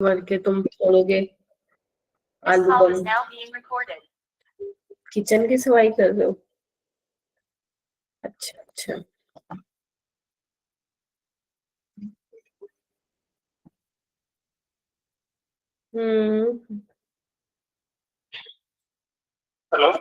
भर के तुम छोड़ोगे आलू बम। किचन की सफाई कर रहे हो? अच्छा अच्छा। हेलो।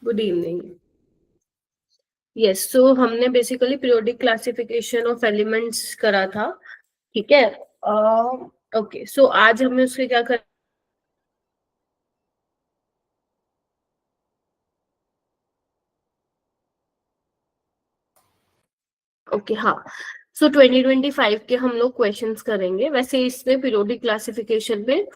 Good evening. यस, सो हमने basically periodic classification of elements करा था, ठीक है। ओके, सो आज हमें उसके क्या कर ओके हाँ, सो 2025 के हम लोग क्वेश्चंस करेंगे। वैसे इसमें पीरियोडिक क्लासिफिकेशन में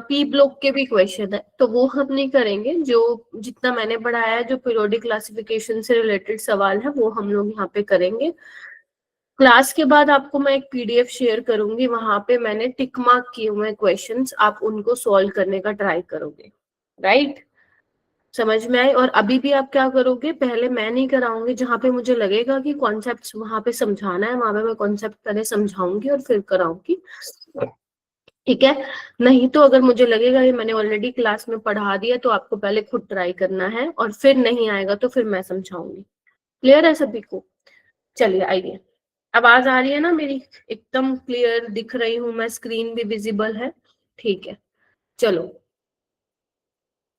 पी ब्लॉक के भी क्वेश्चन है, तो वो हम नहीं करेंगे। जो जितना मैंने पढ़ाया है, जो पीरियोडिक क्लासिफिकेशन से रिलेटेड सवाल है, वो हम लोग यहाँ पे करेंगे। क्लास के बाद आपको मैं एक पीडीएफ शेयर करूंगी, वहां पे मैंने टिक मार्क किए हुए क्वेश्चंस, आप उनको सॉल्व करने का ट्राई करोगे, राइट? समझ में आए? और अभी भी आप क्या करोगे, पहले मैं नहीं कराऊंगी, जहां पे मुझे लगेगा कि कॉन्सेप्ट वहां पे समझाना है, वहां पे मैं कॉन्सेप्ट पहले समझाऊंगी और फिर कराऊंगी, ठीक है। नहीं तो अगर मुझे लगेगा कि मैंने ऑलरेडी क्लास में पढ़ा दिया, तो आपको पहले खुद ट्राई करना है, और फिर नहीं आएगा तो फिर मैं समझाऊंगी। क्लियर है सभी को? चलिए आइए। आवाज आ रही है ना मेरी? एकदम क्लियर दिख रही हूँ मैं, स्क्रीन भी विजिबल है? ठीक है, चलो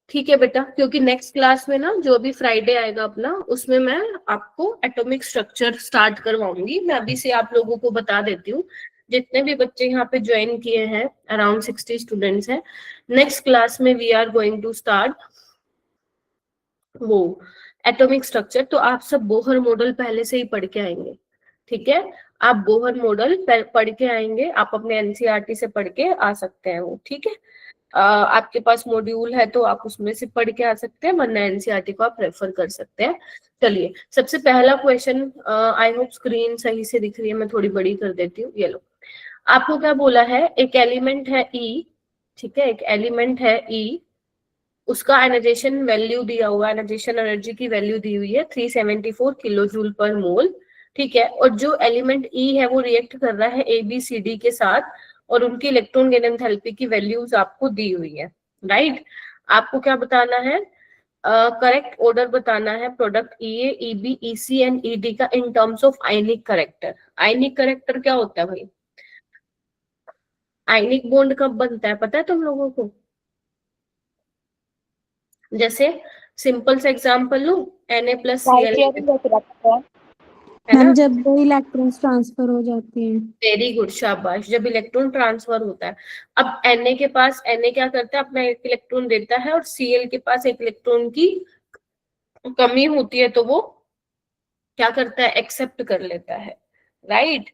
ठीक है बेटा, क्योंकि नेक्स्ट क्लास में ना, जो अभी फ्राइडे आएगा अपना, उसमें मैं आपको एटॉमिक स्ट्रक्चर स्टार्ट करवाऊंगी। मैं अभी से आप लोगों को बता देती हूँ, जितने भी बच्चे यहाँ पे ज्वाइन किए हैं, अराउंड 60 स्टूडेंट्स हैं, नेक्स्ट क्लास में we are going to start वो एटॉमिक स्ट्रक्चर। तो आप सब बोहर मॉडल पहले से ही पढ़ के आएंगे, ठीक है। आप बोहर मॉडल पढ़ के आएंगे, आप अपने एनसीईआरटी से पढ़ के आ सकते हैं वो, ठीक है। आपके पास मॉड्यूल है तो आप उसमें से पढ़ के आ सकते हैं, वरना एनसीईआरटी को आप रेफर कर सकते हैं। चलिए, सबसे पहला क्वेश्चन, आई होप स्क्रीन सही से दिख रही है, मैं थोड़ी बड़ी कर देती हूँ। ये लो, आपको क्या बोला है, एक एलिमेंट है ई, ठीक है, एक एलिमेंट है ई, उसका एनाइजेशन वैल्यू दिया हुआ है, एनाइजेशन एनर्जी की वैल्यू दी हुई है 374 किलो जूल पर मोल, ठीक है। और जो एलिमेंट ई है वो रिएक्ट कर रहा है ए बी सी डी के साथ, और उनकी इलेक्ट्रॉन गेन एंथैल्पी की वैल्यूज आपको दी हुई है, राइट। आपको क्या बताना है, करेक्ट ऑर्डर बताना है product E A, E B, E C and E D का in terms of ionic character. Ionic character क्या होता है भाई? आयनिक बॉन्ड कब बनता है पता है तुम लोगों को? जैसे सिंपल से एग्जांपल लूं, Na+Cl, है ना? मैम जब दो इलेक्ट्रॉन्स ट्रांसफर हो जाते हैं। वेरी गुड, शाबाश, जब इलेक्ट्रॉन ट्रांसफर होता है। अब Na के पास, Na क्या करता है, अपना एक इलेक्ट्रॉन देता है, और Cl के पास एक इलेक्ट्रॉन की कमी होती है, तो वो क्या करता है, एक्सेप्ट कर लेता है, राइट।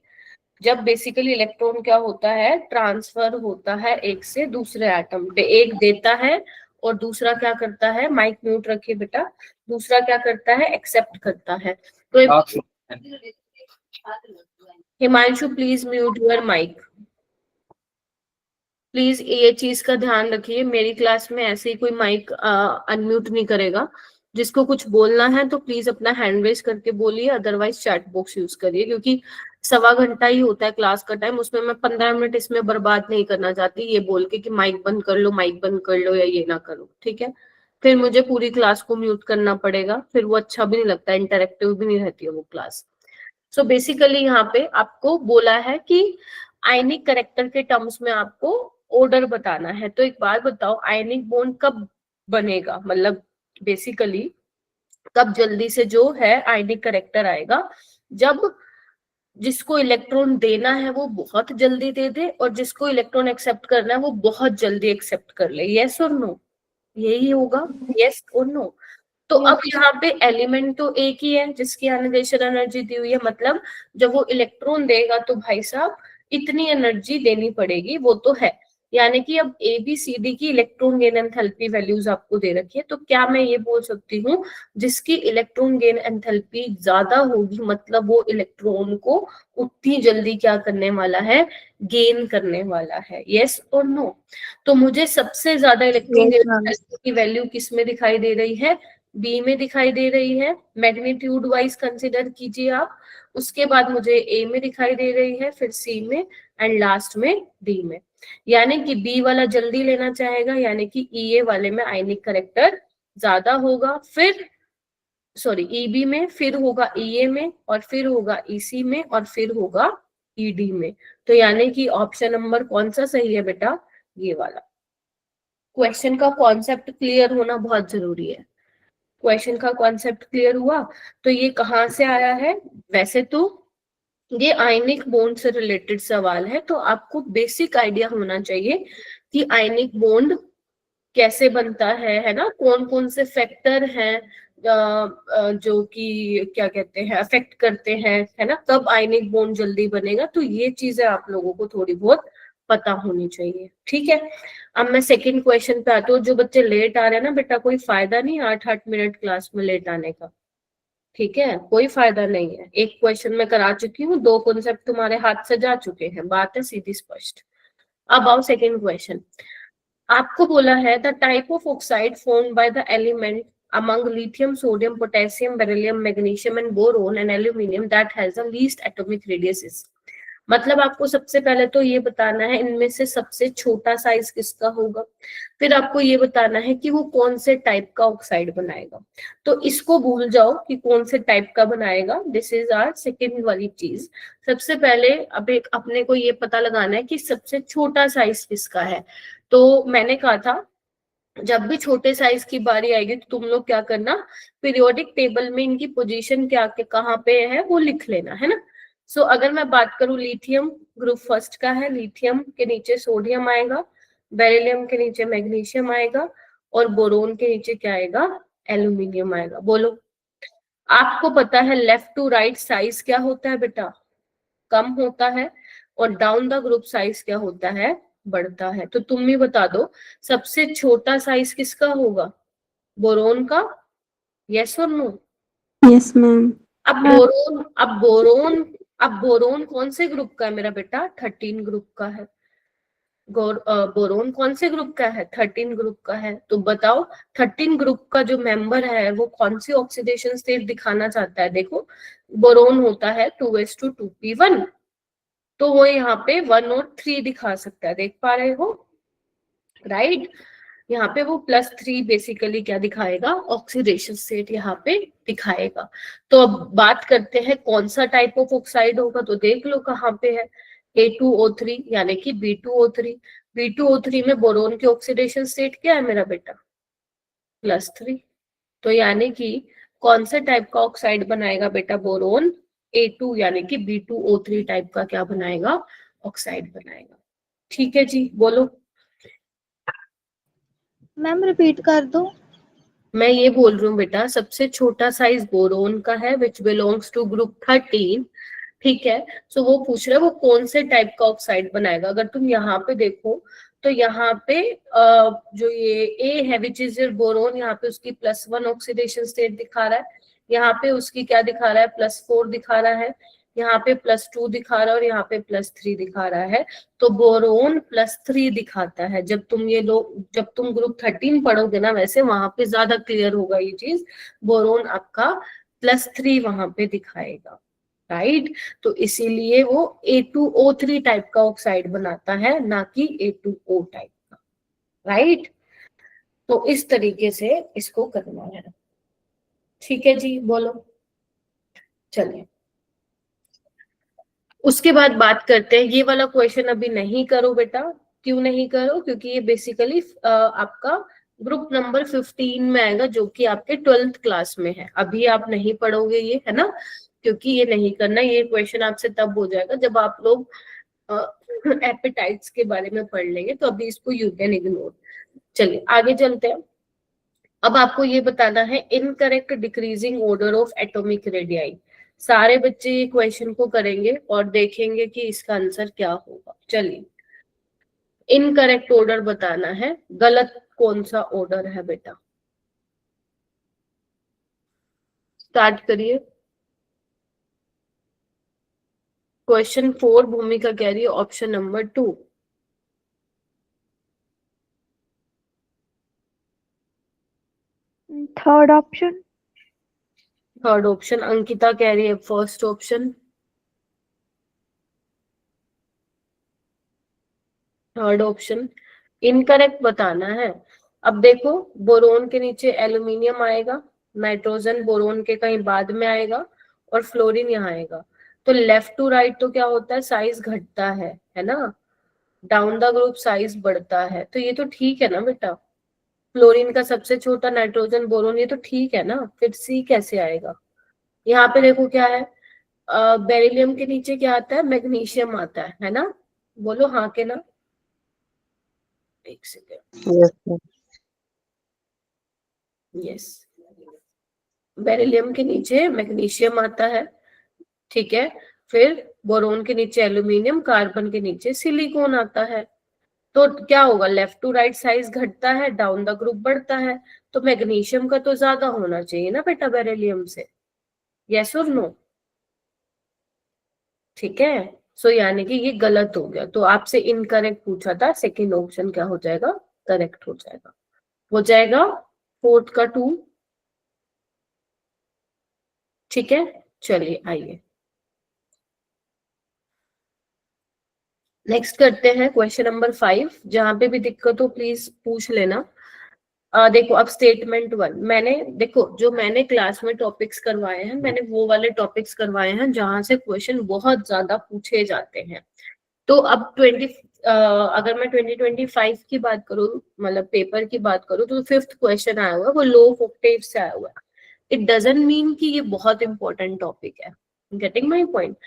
जब बेसिकली इलेक्ट्रॉन क्या होता है, ट्रांसफर होता है एक से दूसरे एटम पे, एक देता है और दूसरा क्या करता है, माइक म्यूट रखिए बेटा, दूसरा क्या करता है, एक्सेप्ट करता है। तो Himanshu please mute your mic, please ये चीज का ध्यान रखिए, मेरी क्लास में ऐसे ही कोई माइक अनम्यूट नहीं करेगा। जिसको कुछ बोलना है तो प्लीज अपना हैंड रेज करके बोलिए, अदरवाइज चैट बॉक्स यूज करिए, क्योंकि 1.25 घंटा ही होता है क्लास का टाइम, उसमें मैं 15 मिनट इसमें बर्बाद नहीं करना चाहती ये बोल के कि माइक बंद कर लो, माइक बंद कर लो, या ये ना करो, ठीक है। फिर मुझे पूरी क्लास को म्यूट करना पड़ेगा, फिर वो अच्छा भी नहीं लगता, इंटरेक्टिव भी नहीं रहती है वो क्लास। सो बेसिकली यहाँ पे आपको बोला है कि आयनिक करेक्टर के टर्म्स में आपको ऑर्डर बताना है। तो एक बात बताओ, आयनिक बॉन्ड कब बनेगा, मतलब बेसिकली कब जल्दी से जो है आयनिक करेक्टर आएगा, जब जिसको इलेक्ट्रॉन देना है वो बहुत जल्दी दे दे और जिसको इलेक्ट्रॉन एक्सेप्ट करना है वो बहुत जल्दी एक्सेप्ट कर ले। यस और नो, यही होगा। यस और नो। तो अब यहाँ पे एलिमेंट तो एक ही है जिसकी आयोनाइजेशन एनर्जी दी हुई है, मतलब जब वो इलेक्ट्रॉन देगा तो भाई साहब इतनी एनर्जी देनी पड़ेगी, वो तो है। यानी कि अब ए बी सी डी की इलेक्ट्रॉन गेन एंथैल्पी वैल्यूज आपको दे रखी है, तो क्या मैं ये बोल सकती हूँ जिसकी इलेक्ट्रॉन गेन एंथैल्पी ज्यादा होगी मतलब वो इलेक्ट्रॉन को उतनी जल्दी क्या करने वाला है, गेन करने वाला है। यस और नो। तो मुझे सबसे ज्यादा इलेक्ट्रॉन गेन एंथैल्पी की वैल्यू किस में दिखाई दे रही है, बी में दिखाई दे रही है। मैग्नीट्यूड वाइज कंसिडर कीजिए आप। उसके बाद मुझे ए में दिखाई दे रही है, फिर सी में एंड लास्ट में डी में। यानी कि बी वाला जल्दी लेना चाहेगा, यानी कि ई ए वाले में आयनिक करेक्टर ज्यादा होगा, फिर सॉरी ईबी में, फिर होगा ईए में, और फिर होगा ईसी में, और फिर होगा ईडी में। तो यानी कि ऑप्शन नंबर कौन सा सही है बेटा, ये वाला। क्वेश्चन का कॉन्सेप्ट क्लियर होना बहुत जरूरी है। क्वेश्चन का कॉन्सेप्ट क्लियर हुआ। तो ये कहाँ से आया है, वैसे तो ये आयनिक बॉन्ड से रिलेटेड सवाल है, तो आपको बेसिक आइडिया होना चाहिए कि आयनिक बॉन्ड कैसे बनता है ना, कौन कौन से फैक्टर हैं जो कि क्या कहते हैं अफेक्ट करते हैं, है ना, कब आयनिक बॉन्ड जल्दी बनेगा। तो ये चीजें आप लोगों को थोड़ी बहुत पता होनी चाहिए, ठीक है। अब मैं सेकंड क्वेश्चन पे आती हूँ। जो बच्चे लेट आ रहे हैं ना बेटा, कोई फायदा नहीं 8-8 मिनट क्लास में लेट आने का, ठीक है, कोई फायदा नहीं है। एक क्वेश्चन में करा चुकी हूँ, 2 कॉन्सेप्ट तुम्हारे हाथ से जा चुके हैं, बात है सीधी स्पष्ट। अब आओ सेकंड क्वेश्चन। आपको बोला है the type of oxide formed by the element among lithium, sodium, potassium, beryllium, magnesium and boron and aluminium that has the least atomic radius is। मतलब आपको सबसे पहले तो ये बताना है इनमें से सबसे छोटा साइज किसका होगा, फिर आपको ये बताना है कि वो कौन से टाइप का ऑक्साइड बनाएगा। तो इसको भूल जाओ कि कौन से टाइप का बनाएगा, दिस इज आवर सेकेंड वाली चीज। सबसे पहले अब एक अपने को ये पता लगाना है कि सबसे छोटा साइज किसका है। तो मैंने कहा था जब भी छोटे साइज की बारी आएगी तो तुम लोग क्या करना, पीरियोडिक टेबल में इनकी पोजीशन क्या के कहाँ पे है वो लिख लेना, है ना। सो अगर मैं बात करूं लिथियम ग्रुप फर्स्ट का है, लिथियम के नीचे सोडियम आएगा, बेरिलियम के नीचे मैग्नीशियम आएगा, और बोरोन के नीचे क्या आएगा, एल्यूमिनियम आएगा। बोलो, आपको पता है लेफ्ट टू राइट साइज क्या होता है बेटा, कम होता है, और डाउन द ग्रुप साइज क्या होता है, बढ़ता है। तो तुम भी बता दो सबसे छोटा साइज किसका होगा, बोरोन का। यस और नो। Yes ma'am. अब बोरोन कौन से ग्रुप का है मेरा बेटा, 13 ग्रुप का है। बोरोन कौन से ग्रुप का है, 13 ग्रुप का है। तो बताओ 13 ग्रुप का जो मेंबर है वो कौन सी ऑक्सीडेशन स्टेट दिखाना चाहता है। देखो बोरोन होता है 2s2 2p1, तो वो यहाँ पे 1 और 3 दिखा सकता है, देख पा रहे हो, राइट। यहाँ पे वो +3 बेसिकली क्या दिखाएगा, ऑक्सीडेशन स्टेट यहाँ पे दिखाएगा। तो अब बात करते हैं कौन सा टाइप ऑफ ऑक्साइड होगा, तो देख लो कहाँ पे है, A2O3 यानी कि B2O3। B2O3 में बोरोन की ऑक्सीडेशन स्टेट क्या है मेरा बेटा, +3। तो यानी कि कौन से टाइप का ऑक्साइड बनाएगा बेटा, बोरोन A2 यानी कि B2O3 टाइप का क्या बनाएगा, ऑक्साइड बनाएगा। ठीक है जी, बोलो। मैम रिपीट कर दो। मैं ये बोल रही हूँ बेटा सबसे छोटा साइज बोरोन का है विच बिलोंग्स टू ग्रुप 13, ठीक है। सो वो पूछ रहा है वो कौन से टाइप का ऑक्साइड बनाएगा। अगर तुम यहाँ पे देखो तो यहाँ पे जो ये ए है विच इज योर बोरोन, यहाँ पे उसकी +1 ऑक्सीडेशन स्टेट दिखा रहा है, यहाँ पे उसकी क्या दिखा रहा है, +4 दिखा रहा है, यहाँ पे +2 दिखा रहा है, और यहाँ पे +3 दिखा रहा है। तो बोरोन +3 दिखाता है। जब तुम ग्रुप 13 पढ़ोगे ना, वैसे वहां पे ज्यादा क्लियर होगा ये चीज, बोरोन आपका +3 वहां पे दिखाएगा, राइट। तो इसीलिए वो A2O3 टाइप का ऑक्साइड बनाता है, ना कि A2O टाइप का, राइट। तो इस तरीके से इसको करना है, ठीक है जी, बोलो। चलिए उसके बाद बात करते हैं, ये वाला क्वेश्चन अभी नहीं करो बेटा। क्यों नहीं करो, क्योंकि ये बेसिकली आपका ग्रुप नंबर 15 में आएगा, जो कि आपके 12th क्लास में है। अभी आप नहीं पढ़ोगे ये, है ना, क्योंकि ये नहीं करना। ये क्वेश्चन आपसे तब हो जाएगा जब आप लोग एपेटाइट्स के बारे में पढ़ लेंगे, तो अभी इसको यू कैन इग्नोर। चलिए आगे चलते हैं। अब आपको ये बताना है incorrect decreasing order of atomic radii. सारे बच्चे ये क्वेश्चन को करेंगे और देखेंगे कि इसका आंसर क्या होगा। चलिए, इनकरेक्ट ऑर्डर बताना है, गलत कौन सा ऑर्डर है बेटा। स्टार्ट करिए। क्वेश्चन 4 भूमिका कह रही है option number 2। Third option. Third option Ankita कह रही है first option. Third option incorrect बताना है। अब देखो, बोरोन के नीचे एल्यूमिनियम आएगा, नाइट्रोजन बोरोन के कहीं बाद में आएगा, और फ्लोरीन यहाँ आएगा। तो लेफ्ट टू राइट तो क्या होता है, साइज घटता है ना। डाउन द ग्रुप साइज बढ़ता है, तो ये तो ठीक है ना बेटा। फ्लोरीन का सबसे छोटा नाइट्रोजन बोरोन, ये तो ठीक है ना, फिर सी कैसे आएगा। यहाँ पे देखो क्या है, बेरिलियम के नीचे क्या आता है, मैग्नीशियम आता है ना। बोलो हाँ के ना। एक सेकेंड। यस, बेरिलियम के नीचे मैग्नीशियम आता है, ठीक है। फिर बोरोन के नीचे एल्यूमिनियम, कार्बन के नीचे सिलिकॉन आता है। तो क्या होगा, लेफ्ट टू राइट साइज घटता है, डाउन द ग्रुप बढ़ता है। तो मैग्नीशियम का तो ज्यादा होना चाहिए ना बेटा बेरिलियम से। यस और नो। ठीक है। सो यानी कि ये गलत हो गया, तो आपसे इनकरेक्ट पूछा था, सेकेंड ऑप्शन क्या हो जाएगा, करेक्ट हो जाएगा। हो जाएगा 4th का 2। ठीक है, चलिए आइए नेक्स्ट करते हैं क्वेश्चन नंबर 5। जहां पे भी दिक्कत हो प्लीज पूछ लेना। देखो, अब स्टेटमेंट 1 मैंने, देखो जो मैंने क्लास में टॉपिक्स करवाए हैं, मैंने वो वाले टॉपिक्स करवाए हैं जहां से क्वेश्चन बहुत ज्यादा पूछे जाते हैं। तो अब अगर मैं 2025 की बात करूँ, मतलब पेपर की बात करूँ, तो 5th क्वेश्चन आया हुआ है, वो लो ऑफ ऑक्टेव से आया हुआ है। इट डजंट मीन कि ये बहुत इंपॉर्टेंट टॉपिक है। Getting my point.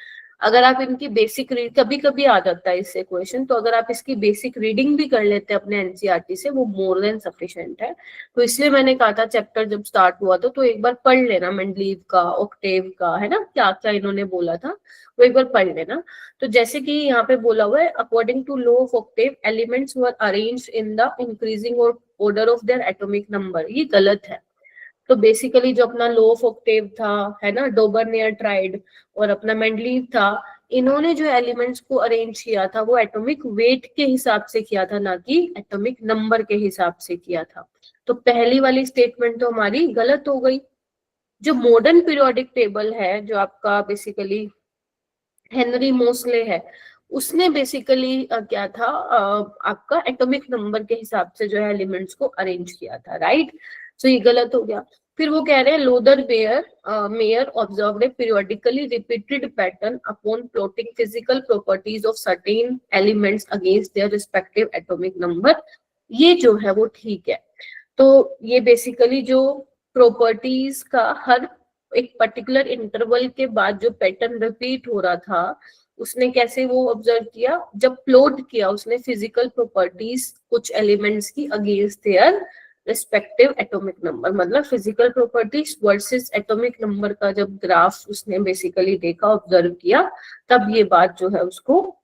अगर आप इनकी बेसिक रीड, कभी कभी आ जाता है इससे क्वेश्चन, तो अगर आप इसकी बेसिक रीडिंग भी कर लेते हैं अपने एनसीईआरटी से, वो मोर देन सफिशिएंट है। तो इसलिए मैंने कहा था चैप्टर जब स्टार्ट हुआ था तो एक बार पढ़ लेना, मेंडलीव का, ऑक्टेव का, है ना, क्या क्या इन्होंने बोला था, वो एक बार पढ़ लेना। तो जैसे कि यहाँ पे बोला हुआ है, according to law of octave elements were arranged in the increasing order of their atomic number. ये गलत है। तो बेसिकली जो अपना लो ऑफ ऑक्टेव था, है ना, डोबरनियर ट्राइड, और अपना मेंडलीव था, इन्होंने जो एलिमेंट्स को अरेंज किया था वो एटॉमिक वेट के हिसाब से किया था, ना कि एटॉमिक नंबर के हिसाब से किया था। तो पहली वाली स्टेटमेंट तो हमारी गलत हो गई। जो मॉडर्न पीरियोडिक टेबल है, जो आपका बेसिकली हेनरी मोस्ले है, उसने बेसिकली क्या था, आपका एटॉमिक नंबर के हिसाब से जो है एलिमेंट्स को अरेंज किया था, राइट। सो ये गलत हो गया। फिर वो कह रहे हैं Lothar Meyer observed a periodically repeated pattern upon plotting physical properties of certain elements against their respective atomic number. ये जो है वो ठीक है। तो ये बेसिकली जो प्रॉपर्टीज का हर एक पर्टिकुलर इंटरवल के बाद जो पैटर्न रिपीट हो रहा था, उसने कैसे वो ऑब्जर्व किया, जब प्लॉट किया उसने फिजिकल प्रॉपर्टीज कुछ एलिमेंट्स की against their respective atomic number, मतलब physical properties versus atomic number का जब ग्राफ उसने बेसिकली देखा, ऑब्जर्व किया, तब ये बात जो है उसको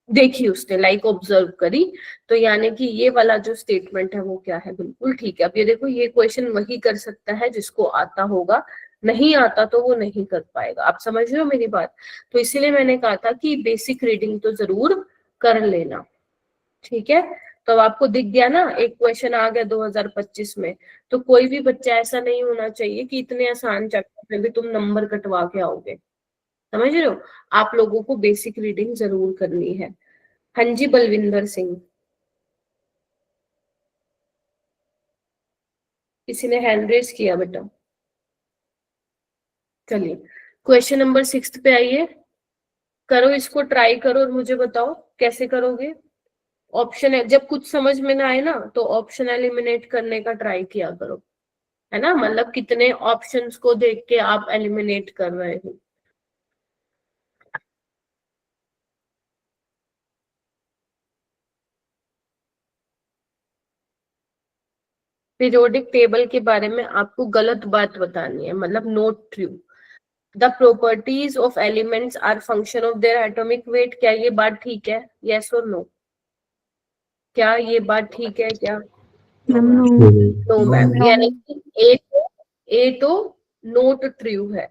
देखी उसने, लाइक ऑब्जर्व करी। तो यानी कि ये वाला जो स्टेटमेंट है वो क्या है, बिल्कुल ठीक है। अब ये देखो, ये क्वेश्चन वही कर सकता है जिसको आता होगा, नहीं आता तो वो नहीं कर पाएगा। आप समझ रहे हो मेरी बात। तो इसीलिए मैंने कहा था कि बेसिक रीडिंग तो जरूर कर लेना, ठीक है। तो अब आपको दिख गया ना, एक क्वेश्चन आ गया 2025 में। तो कोई भी बच्चा ऐसा नहीं होना चाहिए कि इतने आसान चैप्टर में भी तुम नंबर कटवा के आओगे। समझ रहे हो, आप लोगों को बेसिक रीडिंग जरूर करनी है। हाँ जी, बलविंदर सिंह। किसी ने हैंड रेज किया बेटा। चलिए क्वेश्चन नंबर 6 पे आइए। करो, इसको ट्राई करो और मुझे बताओ कैसे करोगे। ऑप्शन है, जब कुछ समझ में ना आए ना तो ऑप्शन एलिमिनेट करने का ट्राई किया करो, है ना, मतलब कितने ऑप्शंस को देख के आप एलिमिनेट कर रहे हो। पीरियोडिक टेबल के बारे में आपको गलत बात बतानी है, मतलब not true. The properties of elements are function of their atomic weight. क्या ये बात ठीक है? यस और नो? क्या ये बात ठीक है क्या? Ma'am no. No ma'am, No. यानी कि ए तो नोट ट्रू है,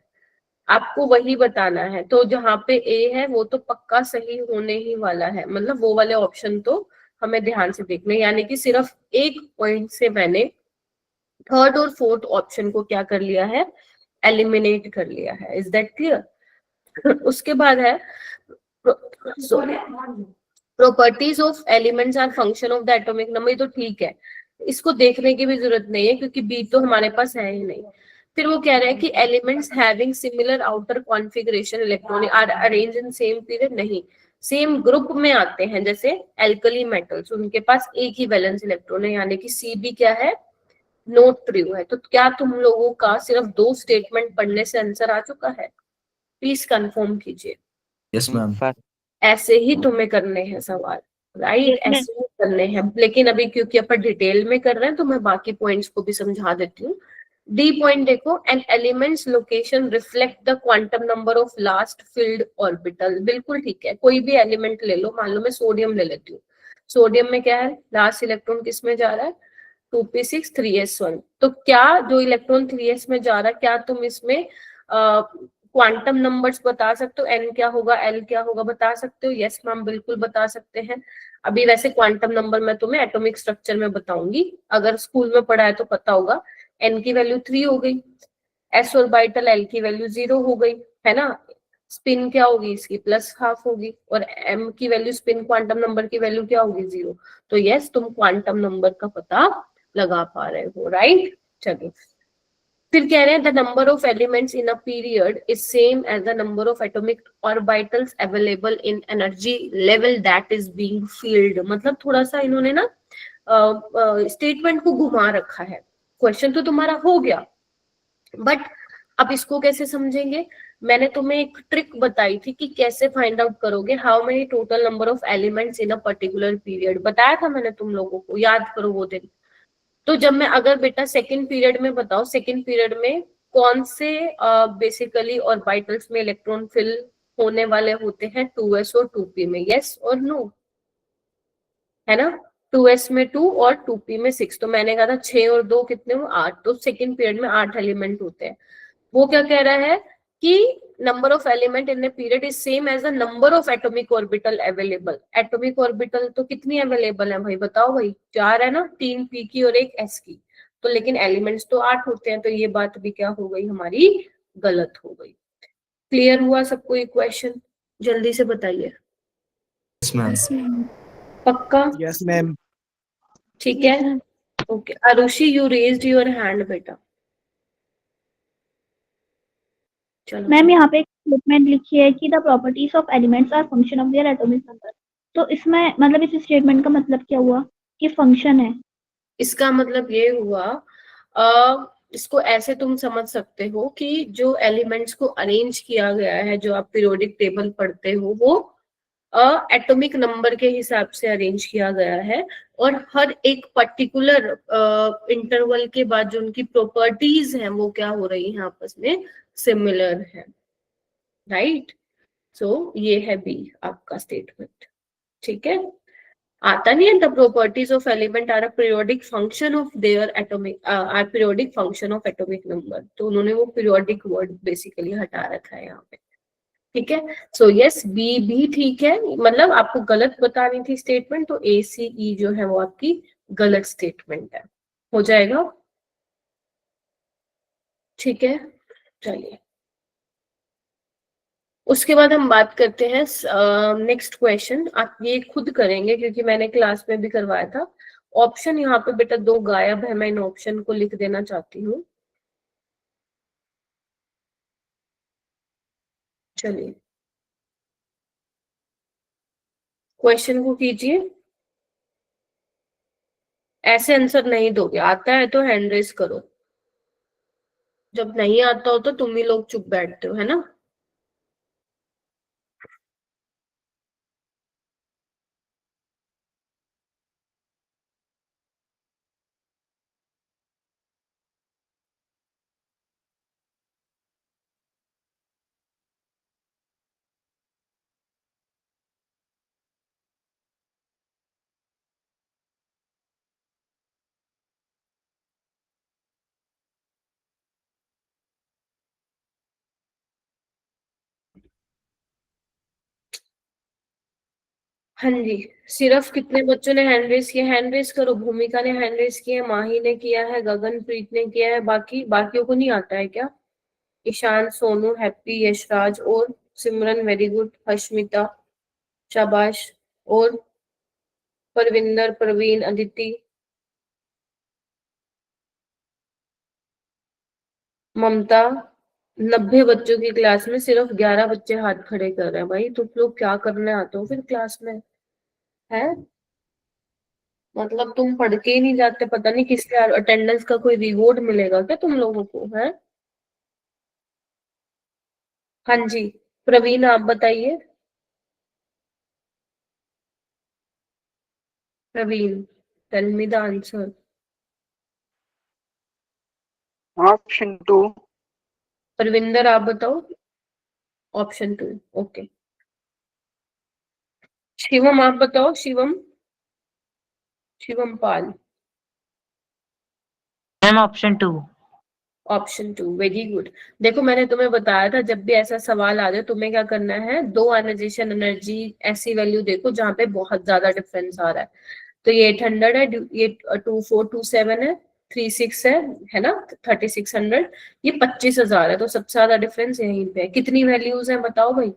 आपको वही बताना है। तो जहाँ पे ए है वो तो पक्का सही होने ही वाला है, मतलब वो वाले ऑप्शन तो हमें ध्यान से देखने, यानी कि सिर्फ एक पॉइंट से मैंने थर्ड और फोर्थ ऑप्शन को क्या कर लिया है, एलिमिनेट कर लिया है। Is that clear? उसके बाद है properties of elements are function of the atomic number. तो ठीक है, इसको देखने की भी जरूरत नहीं है क्योंकि बी तो हमारे पास है ही नहीं। फिर वो कह रहा है कि elements having similar outer configuration electron are arrange in same period. नहीं, सेम ग्रुप में आते हैं, जैसे एल्कली मेटल्स, उनके पास एक ही वैलेंस इलेक्ट्रॉन है, यानी कि सी भी क्या है, नोट ट्रू है। तो क्या तुम लोगों का सिर्फ 2 स्टेटमेंट पढ़ने से आंसर आ चुका है? प्लीज कंफर्म कीजिए। Yes ma'am. ऐसे ही तुम्हें करने हैं सवाल, राइट? ऐसे ही करने हैं, लेकिन अभी क्योंकि अपन डिटेल में कर रहे हैं तो मैं बाकी पॉइंट्स को भी समझा देती हूँ। डी पॉइंट देखो, an elements location reflect the quantum number of last filled orbital. बिल्कुल ठीक है, कोई भी एलिमेंट ले लो, मान लो मैं सोडियम ले लेती हूँ। सोडियम में क्या है, लास्ट इलेक्ट्रॉन किस में जा रहा है, 2p6 3s1। तो क्या जो इलेक्ट्रॉन 3s में जा रहा है, क्या तुम इसमें क्वांटम नंबर्स बता सकते हो, एन क्या होगा, एल क्या होगा, बता सकते हो? यस मैम, बिल्कुल बता सकते हैं। अभी वैसे क्वांटम नंबर मैं तुम्हें एटॉमिक स्ट्रक्चर में बताऊंगी, अगर स्कूल में पढ़ा है तो पता होगा। एन की वैल्यू 3 हो गई, एस ऑर्बिटल एल की वैल्यू 0 हो गई, है ना। स्पिन क्या होगी इसकी, +½ होगी, और एम की वैल्यू, स्पिन क्वांटम नंबर की वैल्यू क्या होगी, 0। तो यस, तुम क्वांटम नंबर का पता लगा पा रहे हो, राइट? चलिए, फिर कह रहे हैं the number of elements in a period is same as the number of atomic orbitals available in energy level that is being filled. मतलब थोड़ा सा इन्होंने ना स्टेटमेंट को घुमा रखा है। क्वेश्चन तो तुम्हारा हो गया, बट अब इसको कैसे समझेंगे? मैंने तुम्हें एक ट्रिक बताई थी कि कैसे फाइंड आउट करोगे how many total number of elements in a particular period, बताया था मैंने तुम लोगों को, याद करो वो दिन। तो जब मैं, अगर बेटा सेकंड पीरियड में बताओ, सेकंड पीरियड में कौन से बेसिकली ऑर्बिटल्स में इलेक्ट्रॉन फिल होने वाले होते हैं, 2s और 2p में? यस और नो, है ना। 2s में 2 और 2p में 6। तो मैंने कहा था 6 और 2 कितने हो, 8। तो सेकंड पीरियड में 8 एलिमेंट होते हैं। वो क्या कह रहा है कि number of element in a period is same as the number of atomic orbital available. Atomic orbital तो कितनी अवेलेबल है भाई, बताओ भाई, 4 है ना, 3 p की और 1 s की। तो लेकिन एलिमेंट्स तो 8 होते हैं, तो ये बात भी क्या हो गई हमारी, गलत हो गई। क्लियर हुआ सबको ये क्वेश्चन? जल्दी से बताइए। Yes ma'am. Yes ma'am. पक्का? Yes ma'am. ठीक है, Yes, ma'am. Okay. Arushi, you raised your hand बेटा, चलो। मैम यहाँ पे एक स्टेटमेंट लिखी है कि the properties of elements are function of their atomic number. तो इसमें मतलब इस स्टेटमेंट का मतलब क्या हुआ कि फंक्शन है? इसका मतलब ये हुआ, इसको ऐसे तुम समझ सकते हो कि जो एलिमेंट्स को अरेंज किया गया है, जो आप पीरियोडिक टेबल पढ़ते हो, वो एटॉमिक नंबर के हिसाब से अरेंज किया गया है, और हर एक पर्टिकुलर इंटरवल के बाद जो उनकी प्रॉपर्टीज हैं वो क्या हो रही हैं, आपस में सिमिलर है, राइट? सो ये है बी आपका स्टेटमेंट, ठीक है। आता नहीं है, the properties of element are a periodic function of their atomic, are periodic function of atomic number. तो उन्होंने वो पीरियोडिक वर्ड बेसिकली हटा रखा है यहाँ पे, ठीक है। सो यस, बी भी ठीक है, मतलब आपको गलत बतानी थी स्टेटमेंट, तो ए सी ई जो है वो आपकी गलत स्टेटमेंट है, हो जाएगा, ठीक है। चलिए, उसके बाद हम बात करते हैं नेक्स्ट क्वेश्चन। आप ये खुद करेंगे क्योंकि मैंने क्लास में भी करवाया था। ऑप्शन यहाँ पे बेटा 2 गायब है, मैं इन ऑप्शन को लिख देना चाहती हूँ। चलिए, क्वेश्चन को कीजिए। ऐसे आंसर नहीं दोगे, आता है तो हैंड रेस करो, जब नहीं आता हो तो तुम ही लोग चुप बैठते हो, है ना। हाँ जी, सिर्फ कितने बच्चों ने हैंड रेस किया, हैंड रेस करो। भूमिका ने हैंड रेस किया, माही ने किया है, गगनप्रीत ने किया है, बाकी बाकियों को नहीं आता है क्या? ईशान, सोनू, हैप्पी, यशराज और सिमरन, वेरी गुड। हश्मिता, शाबाश। और परविंदर, प्रवीण, अदिति, ममता। 90 बच्चों की क्लास में सिर्फ 11 बच्चे हाथ खड़े कर रहे हैं। भाई तुम लोग क्या करने आते हो फिर क्लास में, है? मतलब तुम पढ़ के ही नहीं जाते, पता नहीं किसके अटेंडेंस का कोई रिवॉर्ड मिलेगा क्या तुम लोगों को, है? हाँ जी, प्रवीण आप बताइए। Praveen, tell me the answer. Option 2। Parvinder आप बताओ। Option 2, okay. शिवम आप बताओ, Shivam, Shivam Pal. Ma'am option 2। Option 2, very good. देखो मैंने तुम्हें बताया था जब भी ऐसा सवाल आ जाए तुम्हें क्या करना है, दो आयनाइजेशन एनर्जी ऐसी वैल्यू देखो जहां पे बहुत ज्यादा डिफरेंस आ रहा है। तो ये 800 है, ये 2427 है, 36 है ना, 3600, ये 25,000 है। तो सबसे ज्यादा डिफरेंस यहीं पे है। कितनी वैल्यूज है बताओ भाई,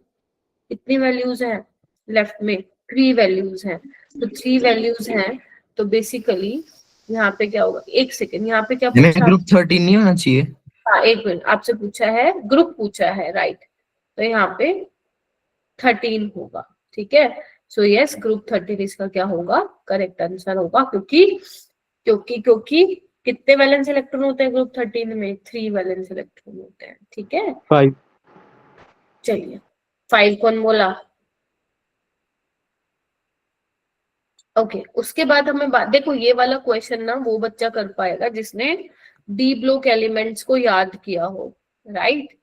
कितनी वैल्यूज हैं लेफ्ट में? 3 वैल्यूज हैं। तो 3 वैल्यूज हैं, तो बेसिकली यहाँ पे क्या होगा, एक सेकेंड, यहाँ पे क्या पूछा? ग्रुप 13 नहीं होना चाहिए। हाँ एक मिनट, आपसे पूछा है ग्रुप, पूछा है, राइट। तो यहाँ पे 13 होगा, ठीक है। सो यस, ग्रुप 13 इसका क्या होगा, करेक्ट आंसर होगा। क्योंकि क्योंकि क्योंकि कितने वैलेंस इलेक्ट्रॉन होते हैं ग्रुप 13 में? 3 वैलेंस इलेक्ट्रॉन होते हैं, ठीक है। 5। चलिए, 5 कौन बोला? ओके उसके बाद हमें बात, देखो ये वाला क्वेश्चन ना वो बच्चा कर पाएगा जिसने डी ब्लॉक एलिमेंट्स को याद किया हो, राइट।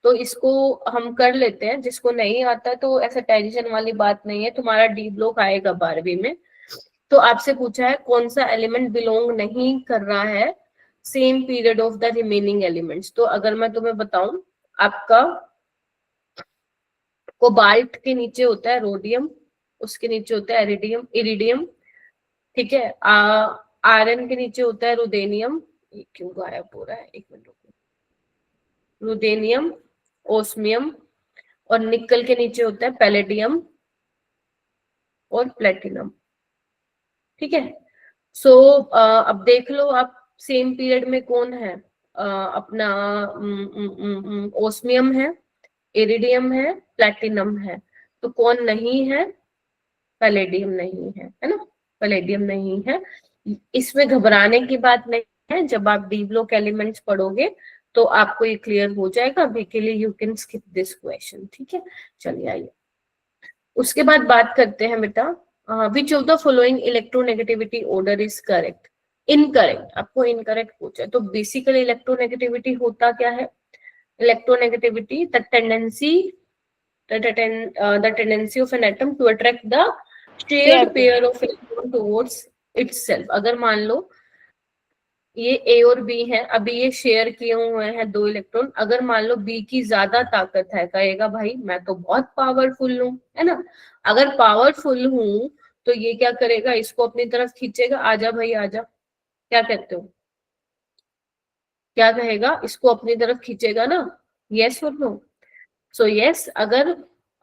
तो इसको हम कर लेते हैं, जिसको नहीं आता तो ऐसा टेंशन वाली बात नहीं है, तुम्हारा डी ब्लॉक आएगा 12वीं में। तो आपसे पूछा है कौन सा एलिमेंट बिलोंग नहीं कर रहा है same period of the remaining elements. तो अगर मैं तुम्हें बताऊं, आपका कोबाल्ट के नीचे होता है रोडियम, उसके नीचे होता है इरिडियम, ठीक है। आयरन के नीचे होता है रुदेनियम, ये क्यों गायब हो रहा है, एक मिनट रुको, रुदेनियम, ओस्मियम, और निकल के नीचे होता है पैलेडियम और प्लेटिनम, ठीक है। सो अब देख लो आप, सेम पीरियड में कौन है, अपना ओस्मियम है, इरिडियम है, प्लेटिनम है। तो कौन नहीं है? पैलेडियम नहीं है ना, पैलेडियम नहीं है। इसमें घबराने की बात नहीं है, जब आप डी ब्लॉक एलिमेंट्स पढ़ोगे तो आपको ये क्लियर हो जाएगा। अभी के लिए you can skip this question, ठीक है। चलिए आइए, उसके बाद बात करते हैं बेटा, which of the following electronegativity order is correct. Incorrect, आपको इनकरेक्ट पूछा है। तो बेसिकली इलेक्ट्रोनेगेटिविटी होता क्या है? Electronegativity the tendency the tendency of an atom to attract the shared pair of electron towards itself। अगर मान लो ये A और B है, अभी ये शेयर किए हुए हैं 2 इलेक्ट्रॉन, अगर मान लो B की ज्यादा ताकत है, कहेगा भाई मैं तो बहुत पावरफुल हूँ, है ना। अगर पावरफुल हूँ तो ये क्या करेगा, इसको अपनी तरफ खींचेगा, आजा भाई आजा, क्या कहते हो, क्या कहेगा, इसको अपनी तरफ खींचेगा ना, यस और नो? सो यस, अगर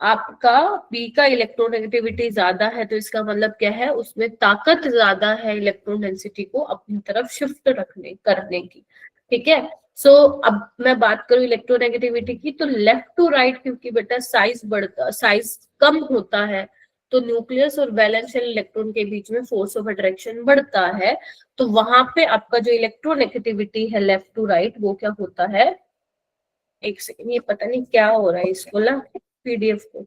आपका बी का इलेक्ट्रोनेगेटिविटी ज्यादा है तो इसका मतलब क्या है, उसमें ताकत ज्यादा है इलेक्ट्रॉन डेंसिटी को अपनी तरफ शिफ्ट रखने करने की, ठीक है। सो अब मैं बात करूं इलेक्ट्रोनेगेटिविटी की, तो लेफ्ट टू राइट, क्योंकि बेटा साइज बढ़ता, साइज कम होता है तो न्यूक्लियस और वैलेंस शेल इलेक्ट्रॉन के बीच में फोर्स ऑफ अट्रैक्शन बढ़ता है, तो वहां पे आपका जो इलेक्ट्रोनेगेटिविटी है लेफ्ट टू राइट वो क्या होता है, एक सेकेंड, ये पता नहीं क्या हो रहा है इसको ना, पीडीएफ को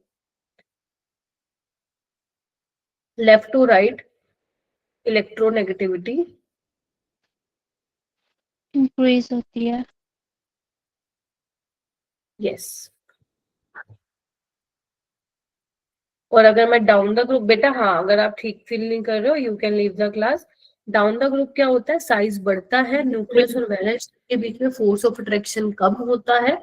left to right electronegativity increase होती है। यस। और अगर मैं डाउन द ग्रुप, बेटा हाँ अगर आप ठीक फील नहीं कर रहे हो you can leave the class. Down the group क्या होता है, साइज बढ़ता है, न्यूक्लियस और वैलेंस के बीच में फोर्स ऑफ अट्रैक्शन कम होता है।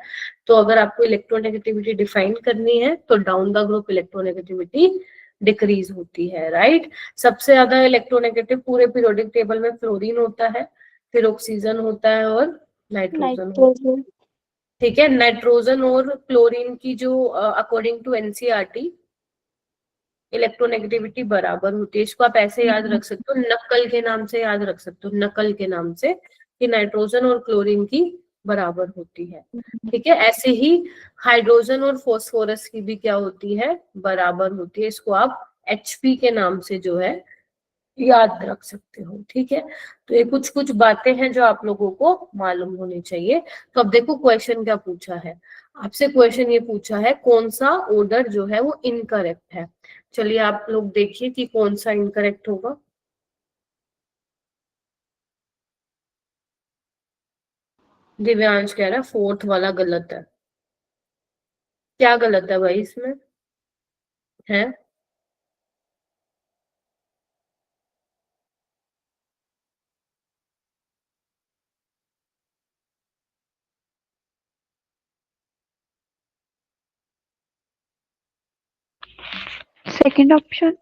तो अगर आपको इलेक्ट्रोनेगेटिविटी डिफाइन करनी है तो down the group electronegativity decrease होती है, राइट। सबसे ज्यादा इलेक्ट्रोनेगेटिव पूरे पीरियोडिक टेबल में फ्लोरीन होता है, फिर ऑक्सीजन होता है और नाइट्रोजन होता है। ठीक है, नाइट्रोजन और क्लोरीन की जो अकॉर्डिंग टू एनसीईआरटी इलेक्ट्रोनेगेटिविटी बराबर होती है। इसको आप ऐसे याद रख सकते हो, नकल के नाम से याद रख सकते हो, नकल के नाम से, कि नाइट्रोजन और क्लोरीन की बराबर होती है। ठीक है, ऐसे ही हाइड्रोजन और फॉस्फोरस की भी क्या होती है, बराबर होती है। इसको आप एचपी के नाम से जो है याद रख सकते हो। ठीक है, तो ये कुछ कुछ बातें हैं जो आप लोगों को मालूम होनी चाहिए। तो अब देखो क्वेश्चन क्या पूछा है आपसे, क्वेश्चन ये पूछा है कौन सा ऑर्डर जो है वो इनकरेक्ट है। चलिए आप लोग देखिए कि कौन सा इनकरेक्ट होगा। दिव्यांश कह रहा है फोर्थ वाला गलत है। क्या गलत है भाई इसमें है? Second option.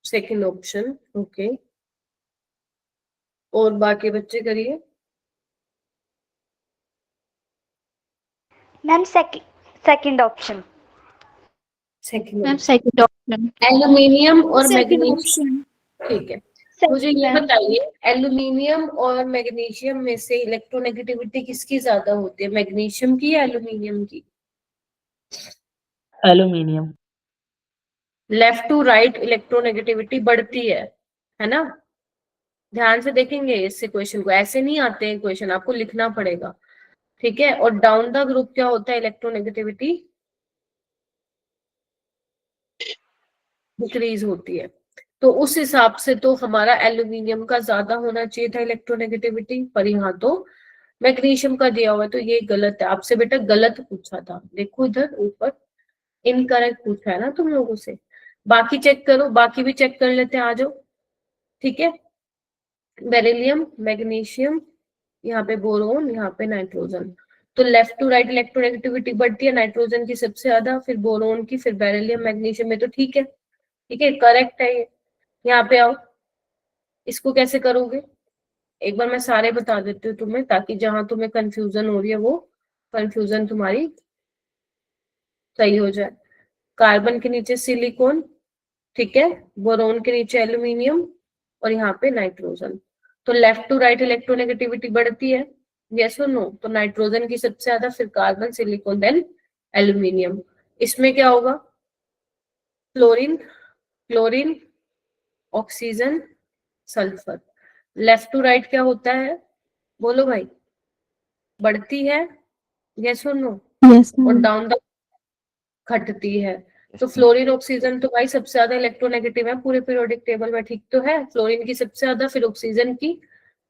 Second option, okay. और बाकी बच्चे करिए। Ma'am second option. Second ma'am second option. Aluminium और सेकंड मैग्नीशियम। ऑप्शन। ठीक है, मुझे ये बताइए एल्यूमिनियम और मैग्नीशियम में से इलेक्ट्रोनेगेटिविटी किसकी ज्यादा होती है, मैग्नीशियम की या एल्यूमिनियम की? Aluminium. Left to right electronegativity बढ़ती है ना। ध्यान से देखेंगे इससे क्वेश्चन को, ऐसे नहीं आते हैं क्वेश्चन, आपको लिखना पड़ेगा। ठीक है, और डाउन द ग्रुप क्या होता है, इलेक्ट्रोनेगेटिविटी डिक्रीज होती है। तो उस हिसाब से तो हमारा एल्यूमिनियम का ज्यादा होना चाहिए था इलेक्ट्रोनेगेटिविटी, पर यहाँ तो मैग्नीशियम का दिया हुआ है, तो ये गलत है। आपसे बेटा गलत पूछा था, देखो इधर ऊपर इनकरेक्ट पूछा है ना तुम लोगों से। बाकी चेक करो, बाकी भी चेक कर लेते हैं, आ जाओ। ठीक है, बेरिलियम, मैग्नीशियम, यहाँ पे बोरोन, यहाँ पे नाइट्रोजन। तो लेफ्ट टू राइट इलेक्ट्रोनेगेटिविटी बढ़ती है, नाइट्रोजन की सबसे ज्यादा, फिर बोरोन की, फिर बेरिलियम, मैग्नीशियम में। तो ठीक है करेक्ट है ये। यहाँ पे आओ, इसको कैसे करोगे एक बार मैं सारे बता देती हूँ तुम्हें, ताकि जहां तुम्हें कंफ्यूजन हो रही है वो कंफ्यूजन तुम्हारी सही हो जाए। कार्बन के नीचे सिलिकॉन, ठीक है, बोरोन के नीचे एल्यूमिनियम, और यहाँ पे नाइट्रोजन। तो लेफ्ट टू राइट इलेक्ट्रोनेगेटिविटी बढ़ती है, यस और नो? तो नाइट्रोजन की सबसे ज्यादा, फिर कार्बन, सिलिकॉन, देन एल्यूमिनियम। इसमें क्या होगा, fluorine, chlorine, oxygen, sulphur. Left to right क्या होता है, बोलो भाई, बढ़ती है, यस और नो? यस और मैम। डाउन द घटती है। तो फ्लोरीन, ऑक्सीजन तो भाई सबसे ज्यादा इलेक्ट्रोनेगेटिव है पूरे पीरियोडिक टेबल में, ठीक तो है। फ्लोरीन की सबसे ज्यादा, फिर ऑक्सीजन की,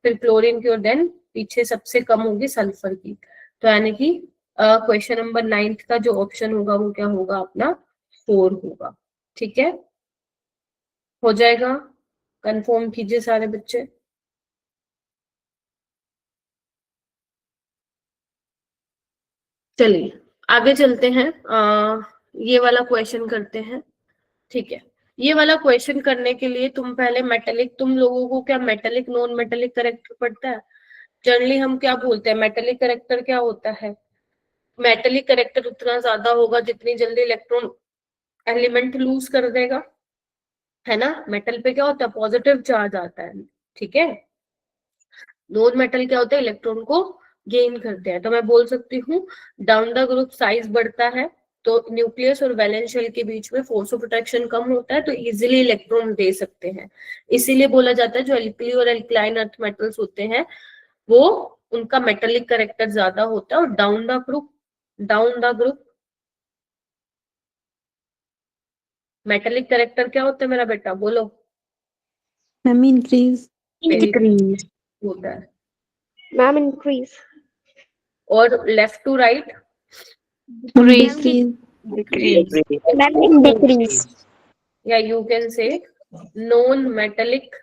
फिर क्लोरीन की, और देन पीछे सबसे कम होगी सल्फर की। तो यानी कि क्वेश्चन नंबर 9 का जो ऑप्शन होगा वो क्या होगा अपना, 4 होगा। ठीक है, हो जाएगा, कंफर्म कीजिए सारे बच्चे। चलिए आगे चलते हैं, ये वाला क्वेश्चन करते हैं। ठीक है, ये वाला क्वेश्चन करने के लिए तुम पहले मेटेलिक, तुम लोगों को क्या मेटेलिक नॉन मेटेलिक करेक्टर पड़ता है? जनरली हम क्या बोलते हैं, मेटेलिक करेक्टर क्या होता है, मेटेलिक करेक्टर उतना ज्यादा होगा जितनी जल्दी इलेक्ट्रॉन एलिमेंट लूज कर देगा, है ना। मेटल पे क्या होता है, पॉजिटिव चार्ज आता है, ठीक है। नॉन मेटल क्या होता है, इलेक्ट्रॉन को गेन करते हैं। तो मैं बोल सकती हूँ डाउन द ग्रुप साइज बढ़ता है, तो न्यूक्लियस और वैलेंस शेल के बीच में फोर्स ऑफ अट्रैक्शन कम होता है, तो इजीली इलेक्ट्रॉन दे सकते हैं। इसीलिए बोला जाता है जो एल्कली और एल्कलाइन अर्थ मेटल्स होते हैं वो उनका मेटेलिक कैरेक्टर ज्यादा होता है, और down the group metallic character क्या होता है मेरा बेटा, बोलो। Ma'am increase. Increase. होता है। Ma'am, increase. और left to right decrease. Decrease. Ma'am, decrease. या you can say non metallic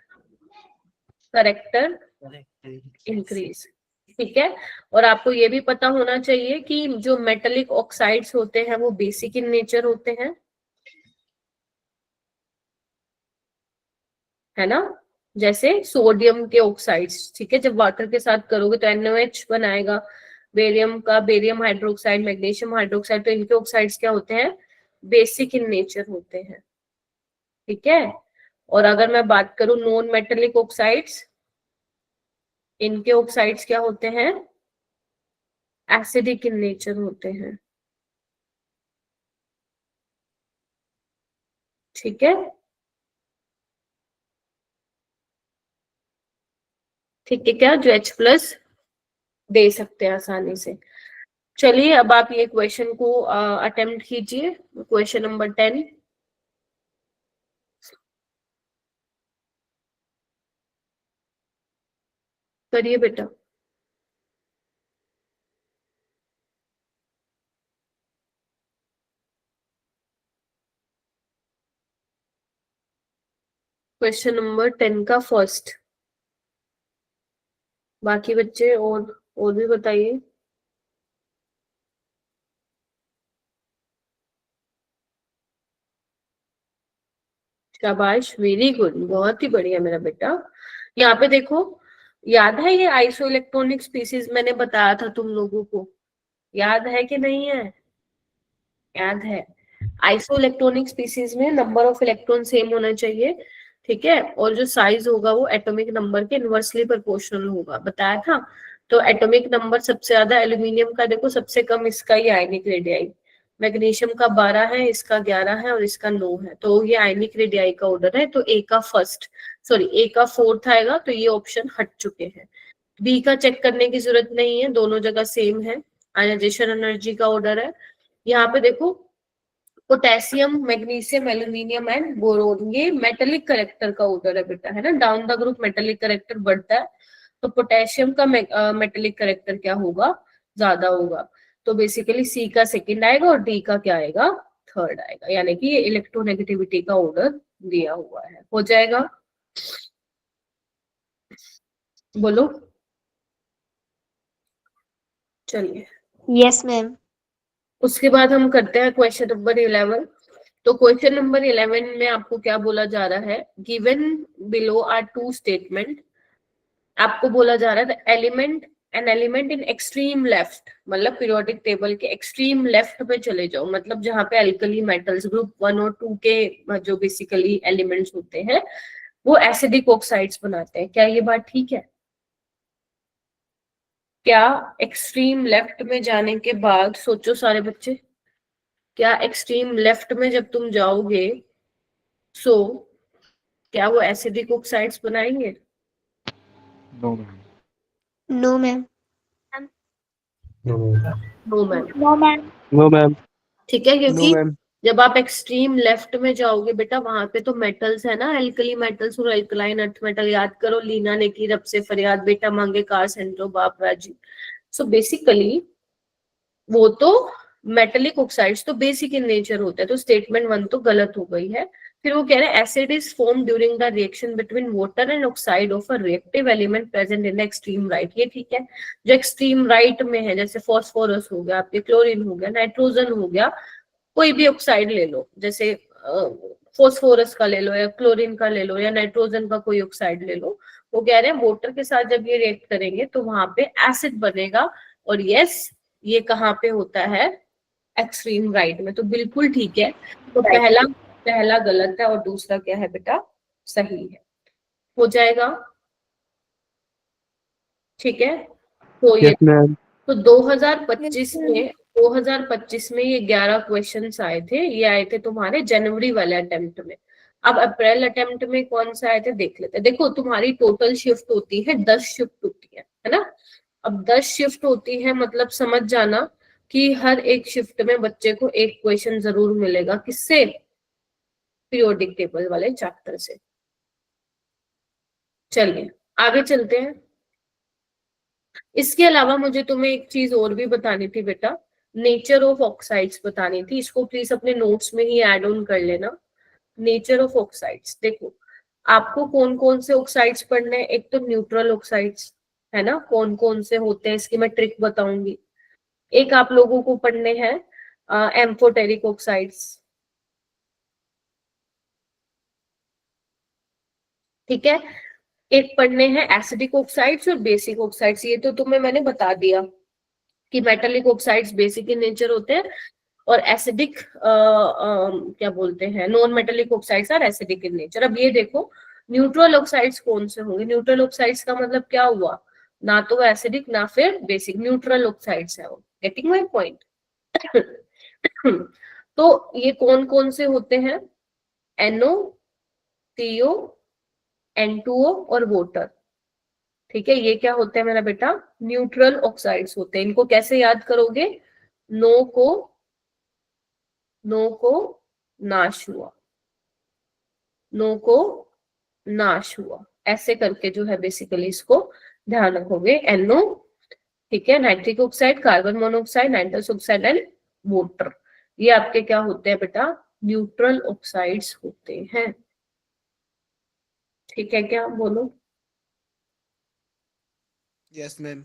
character increase. ठीक है, और आपको ये भी पता होना चाहिए कि जो मेटेलिक ऑक्साइड्स होते हैं वो बेसिक इन नेचर होते हैं, है ना, जैसे सोडियम के ऑक्साइड्स। ठीक है, जब वाटर के साथ करोगे तो NaOH बनाएगा, बेरियम का बेरियम हाइड्रोक्साइड, मैग्नीशियम हाइड्रोक्साइड, तो इनके ऑक्साइड्स क्या होते हैं, बेसिक इन नेचर होते हैं। ठीक है, और अगर मैं बात करूं नॉन मेटेलिक ऑक्साइड्स, इनके ऑक्साइड्स क्या होते हैं, एसिडिक इन नेचर होते हैं। ठीक है, ठीक है, क्या जो H+ दे सकते हैं आसानी से। चलिए अब आप ये क्वेश्चन को अटेम्प्ट कीजिए, क्वेश्चन नंबर 10। करिए बेटा। क्वेश्चन नंबर 10 का फर्स्ट। बाकी बच्चे और भी बताइए। शाबाश, वेरी गुड, बहुत ही बढ़िया मेरा बेटा। यहाँ पे देखो, याद है ये आइसो इलेक्ट्रॉनिक स्पीसीज मैंने बताया था तुम लोगों को, याद है कि नहीं है, याद है। आइसो इलेक्ट्रॉनिक स्पीसीज में नंबर ऑफ इलेक्ट्रॉन सेम होना चाहिए, ठीक है, और जो साइज होगा वो एटॉमिक नंबर के इनवर्सली प्रोपोर्शनल होगा, बताया था। तो एटॉमिक नंबर सबसे ज्यादा एल्यूमिनियम का देखो, सबसे कम इसका ही आयनिक रेडियाई, मैग्नीशियम का 12 है, इसका 11 है और इसका 9 है, तो ये आयनिक रेडियाई का ऑर्डर है। तो ए का फोर्थ आएगा, तो ये ऑप्शन हट चुके हैं। बी का चेक करने की जरूरत नहीं है, दोनों जगह सेम है, आयनाइजेशन एनर्जी का ऑर्डर है। यहाँ पे देखो, potassium, magnesium, aluminium and boron, ये मेटेलिक कैरेक्टर का ऑर्डर है बेटा, है ना, down the group metallic character बढ़ता है, तो पोटेशियम का मेटेलिक कैरेक्टर क्या होगा, ज्यादा होगा। तो बेसिकली सी का सेकंड आएगा और डी का क्या आएगा, थर्ड आएगा, यानी कि ये इलेक्ट्रोनेगेटिविटी का ऑर्डर दिया हुआ है। हो जाएगा, बोलो। चलिए, Yes, ma'am. उसके बाद हम करते हैं क्वेश्चन नंबर 11। तो क्वेश्चन नंबर 11 में आपको क्या बोला जा रहा है, given below are two statement. आपको बोला जा रहा है an element in extreme left, मतलब पीरियोडिक टेबल के एक्सट्रीम लेफ्ट पे चले जाओ, मतलब जहां पे अल्कली मेटल्स ग्रुप 1 और 2 के जो बेसिकली एलिमेंट्स होते हैं वो एसिडिक ऑक्साइड्स बनाते हैं। क्या ये बात ठीक है? क्या एक्सट्रीम लेफ्ट में जाने के बाद, सोचो सारे बच्चे, क्या एक्सट्रीम लेफ्ट में जब तुम जाओगे क्या वो एसिडिक ऑक्साइड्स बनाएंगे? No, ma'am. No, ma'am. No ma'am. No, ma'am. No, ma'am. ठीक है, No, क्योंकि ma'am. जब आप एक्सट्रीम लेफ्ट में जाओगे बेटा, वहां पे तो मेटल्स है ना, एल्कली मेटल्स और अल्कलाइन अर्थ मेटल। याद करो, लीना ने की रब से फरियाद, बेटा मांगे कार सेंट्रो बाप राजी। सो बेसिकली वो तो मेटेलिक ऑक्साइड्स तो बेसिक इन नेचर होता है, तो स्टेटमेंट 1 तो गलत हो गई है। फिर वो कह रहे हैं acid is form during the reaction between water and oxide of a reactive element present in extreme right. ये ठीक है, जो एक्सट्रीम राइट में है, जैसे फॉस्फोरस हो गया, आपके क्लोरीन हो गया, नाइट्रोजन हो गया, कोई भी ऑक्साइड ले लो, जैसे फॉस्फोरस का ले लो या क्लोरीन का ले लो या नाइट्रोजन का कोई ऑक्साइड ले लो। वो कह रहे हैं वाटर के साथ जब ये रिएक्ट करेंगे तो वहां पे एसिड बनेगा, और यस ये कहाँ पे होता है, एक्सट्रीम राइट में। तो बिल्कुल ठीक है, तो पहला गलत है और दूसरा क्या है बेटा, सही है। हो जाएगा, ठीक है। तो ये Yes, ma'am. तो 2025 में 2025 में ये 11 क्वेश्चंस आए थे, ये आए थे तुम्हारे जनवरी वाले अटेम्प्ट में। अब अप्रैल अटेम्प्ट में कौन से आए थे देख लेते हैं। देखो तुम्हारी टोटल शिफ्ट होती है 10 शिफ्ट होती है ना। अब 10 शिफ्ट होती है मतलब समझ जाना कि हर एक शिफ्ट में बच्चे को एक क्वेश्चन जरूर मिलेगा, किससे, पीरियोडिक टेबल वाले चैप्टर से। चलिए आगे चलते हैं। इसके अलावा मुझे तुम्हें एक चीज और भी बतानी थी बेटा, नेचर ऑफ ऑक्साइड्स बतानी थी, इसको प्लीज अपने नोट्स में ही ऐड ऑन कर लेना। नेचर ऑफ ऑक्साइड्स, देखो आपको कौन कौन से ऑक्साइड्स पढ़ने हैं। एक तो न्यूट्रल ऑक्साइड्स है ना, कौन कौन से होते हैं इसकी मैं ट्रिक बताऊंगी। एक आप लोगों को पढ़ने हैं एम्फोटेरिक ऑक्साइड्स, ठीक है। एक पढ़ने हैं एसिडिक ऑक्साइड्स और बेसिक ऑक्साइड्स, ये तो तुम्हें मैंने बता दिया कि metallic oxides basic in nature होते हैं और एसिडिक क्या बोलते हैं, non metallic oxides are acidic in nature. अब ये देखो न्यूट्रल ऑक्साइड्स कौन से होंगे। न्यूट्रल ऑक्साइड्स का मतलब क्या हुआ, ना तो वो एसिडिक ना फिर बेसिक, न्यूट्रल ऑक्साइड्स है वो। Getting my point. तो ये कौन कौन से होते हैं, NO, CO, N2O और वाटर, ठीक है। ये क्या होते हैं मेरा बेटा, न्यूट्रल ऑक्साइड्स होते हैं। इनको कैसे याद करोगे, नो को नाश हुआ, नो को नाश हुआ, ऐसे करके जो है बेसिकली इसको ध्यान रखोगे। NO, ठीक है, nitric oxide, carbon monoxide, nitrous oxide and water, ये आपके क्या होते हैं बेटा, न्यूट्रल ऑक्साइड्स होते हैं, ठीक है। क्या बोलो, यस मैम।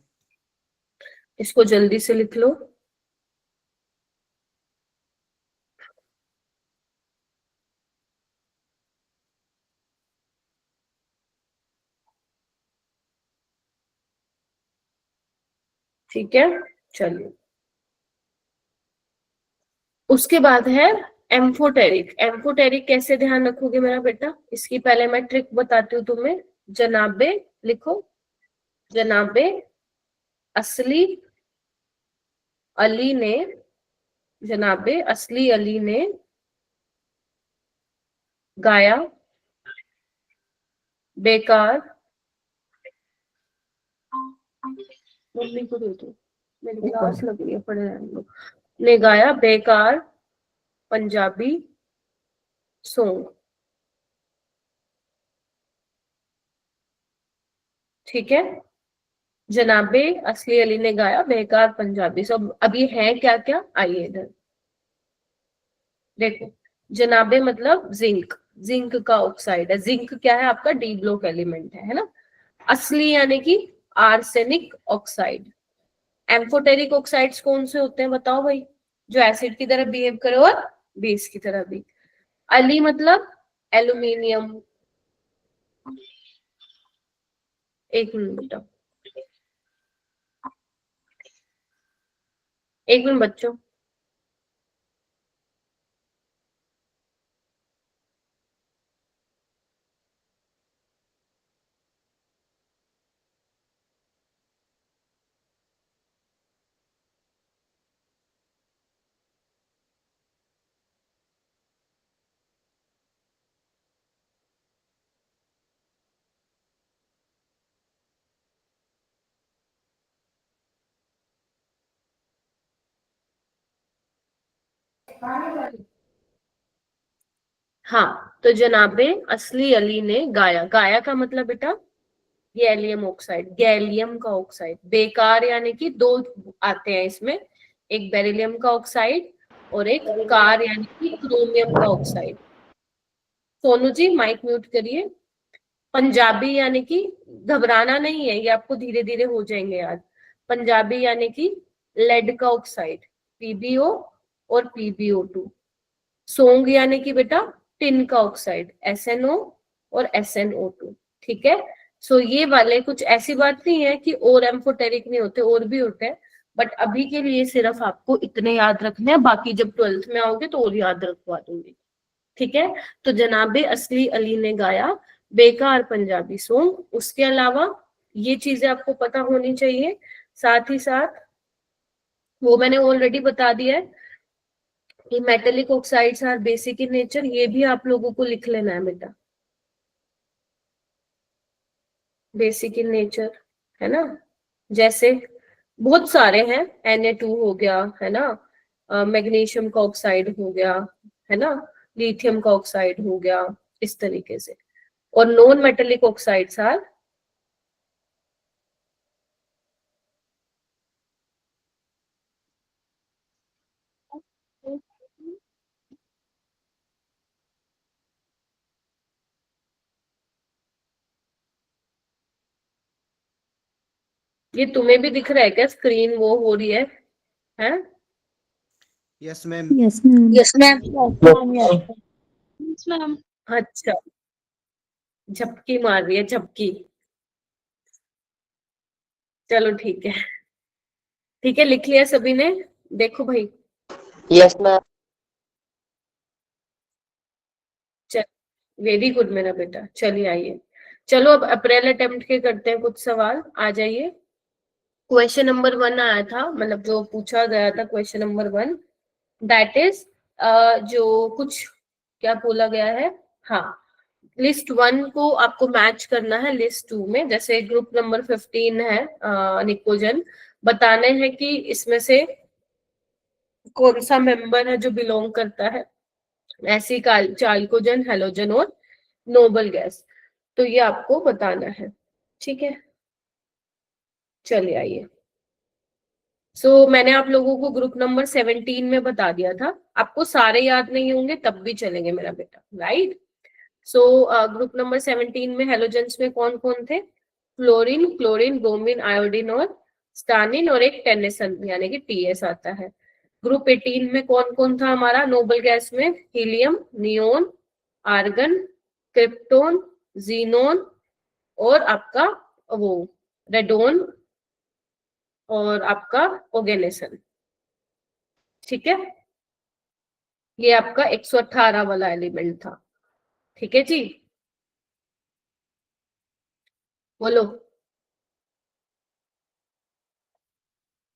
इसको जल्दी से लिख लो। ठीक है, चलिए उसके बाद है एम्फोटेरिक। एम्फोटेरिक कैसे ध्यान रखोगे मेरा बेटा, इसकी पहले मैं ट्रिक बताती हूँ तुम्हें। जनाबे लिखो, जनाबे असली अली ने, जनाबे असली अली ने गाया बेकार, मम्मी को दे दो मेरी क्लास लग रही है, पढ़े रहने दो, ने गाया बेकार पंजाबी सॉन्ग, ठीक है। जनाबे असली अली ने गाया बेकार पंजाबी सॉन्ग। अब ये है क्या क्या, आइए इधर देखो। जनाबे मतलब जिंक, जिंक का ऑक्साइड है। जिंक क्या है आपका, डी ब्लॉक एलिमेंट है ना। असली यानी कि आर्सेनिक ऑक्साइड। एम्फोटेरिक ऑक्साइड्स कौन से होते हैं बताओ भाई, जो एसिड की तरह बिहेव करे और बेस की तरह भी। अली मतलब एल्यूमिनियम, एक मिनट बेटा, एक मिनट बच्चों। हाँ, तो जनाबे असली अली ने गाया, गाया का मतलब बेटा गैलियम ऑक्साइड, गैलियम का ऑक्साइड। बेकार यानी कि दो आते हैं इसमें, एक बेरिलियम का ऑक्साइड और एक कार यानी कि क्रोमियम का oxide. Sonu ji mic mute करिए। पंजाबी यानी कि घबराना नहीं है, ये आपको धीरे धीरे हो जाएंगे याद। पंजाबी यानी कि लेड का ऑक्साइड, PbO और PbO2। सोंग यानी कि बेटा टिन का ऑक्साइड, SnO और SnO2, ठीक है। सो ये वाले कुछ ऐसी बात नहीं है कि और एम्फोटेरिक नहीं होते, और भी होते हैं, बट अभी के लिए सिर्फ आपको इतने याद रखने हैं, बाकी जब 12th में आओगे तो और याद रखवा दूंगी, ठीक है। तो जनाबे असली अली ने गाया बेकार पंजाबी सॉन्ग। उसके अलावा ये चीजें आपको पता होनी चाहिए। साथ ही साथ वो मैंने ऑलरेडी बता दिया है कि metallic oxides are basic in nature, ये भी आप लोगों को लिख लेना है बेटा, बेसिक इन नेचर, है ना। जैसे बहुत सारे हैं, Na2 हो गया, है ना, मैग्नीशियम का ऑक्साइड हो गया, है ना, लिथियम का ऑक्साइड हो गया, इस तरीके से। और नॉन मेटेलिक ऑक्साइड्स आर ये तुम्हें भी दिख रहा है क्या, स्क्रीन वो हो रही है, हैं? Yes ma'am. Yes, ma'am. Yes, ma'am. Yes, ma'am. अच्छा, झपकी मार रही है, झपकी। चलो ठीक है, ठीक है, लिख लिया सभी ने। देखो भाई, Yes, ma'am. वेरी गुड मेरा बेटा। चलिए आइए, चलो अब अप्रैल अटेम्प्ट के करते हैं कुछ सवाल। आ जाइए। क्वेश्चन नंबर 1 आया था, मतलब जो पूछा गया था क्वेश्चन नंबर 1, दैट इज जो कुछ क्या बोला गया है, हाँ, लिस्ट 1 को आपको मैच करना है लिस्ट 2 में। जैसे ग्रुप नंबर 15 है निकोजन, बताने हैं कि इसमें से कौन सा मेंबर है जो बिलोंग करता है ऐसी चाल्कोजन, हेलोजन और नोबल गैस। तो ये आपको बताना है, ठीक है। चलिए आइए। मैंने आप लोगों को ग्रुप नंबर 17 में बता दिया था, आपको सारे याद नहीं होंगे तब भी चलेंगे मेरा बेटा, राइट। ग्रुप नंबर 17 में हेलोजेंस में कौन कौन थे, फ्लोरीन, क्लोरीन, ब्रोमीन, आयोडीन और स्टानिन, और एक टेनिसन यानी कि टीएस आता है। ग्रुप 18 में कौन कौन था हमारा नोबल गैस में, helium, neon, argon, krypton, xenon और आपका वो रेडोन और आपका ओगेनेसन, ठीक है। ये आपका 118 वाला एलिमेंट था, ठीक है जी, बोलो,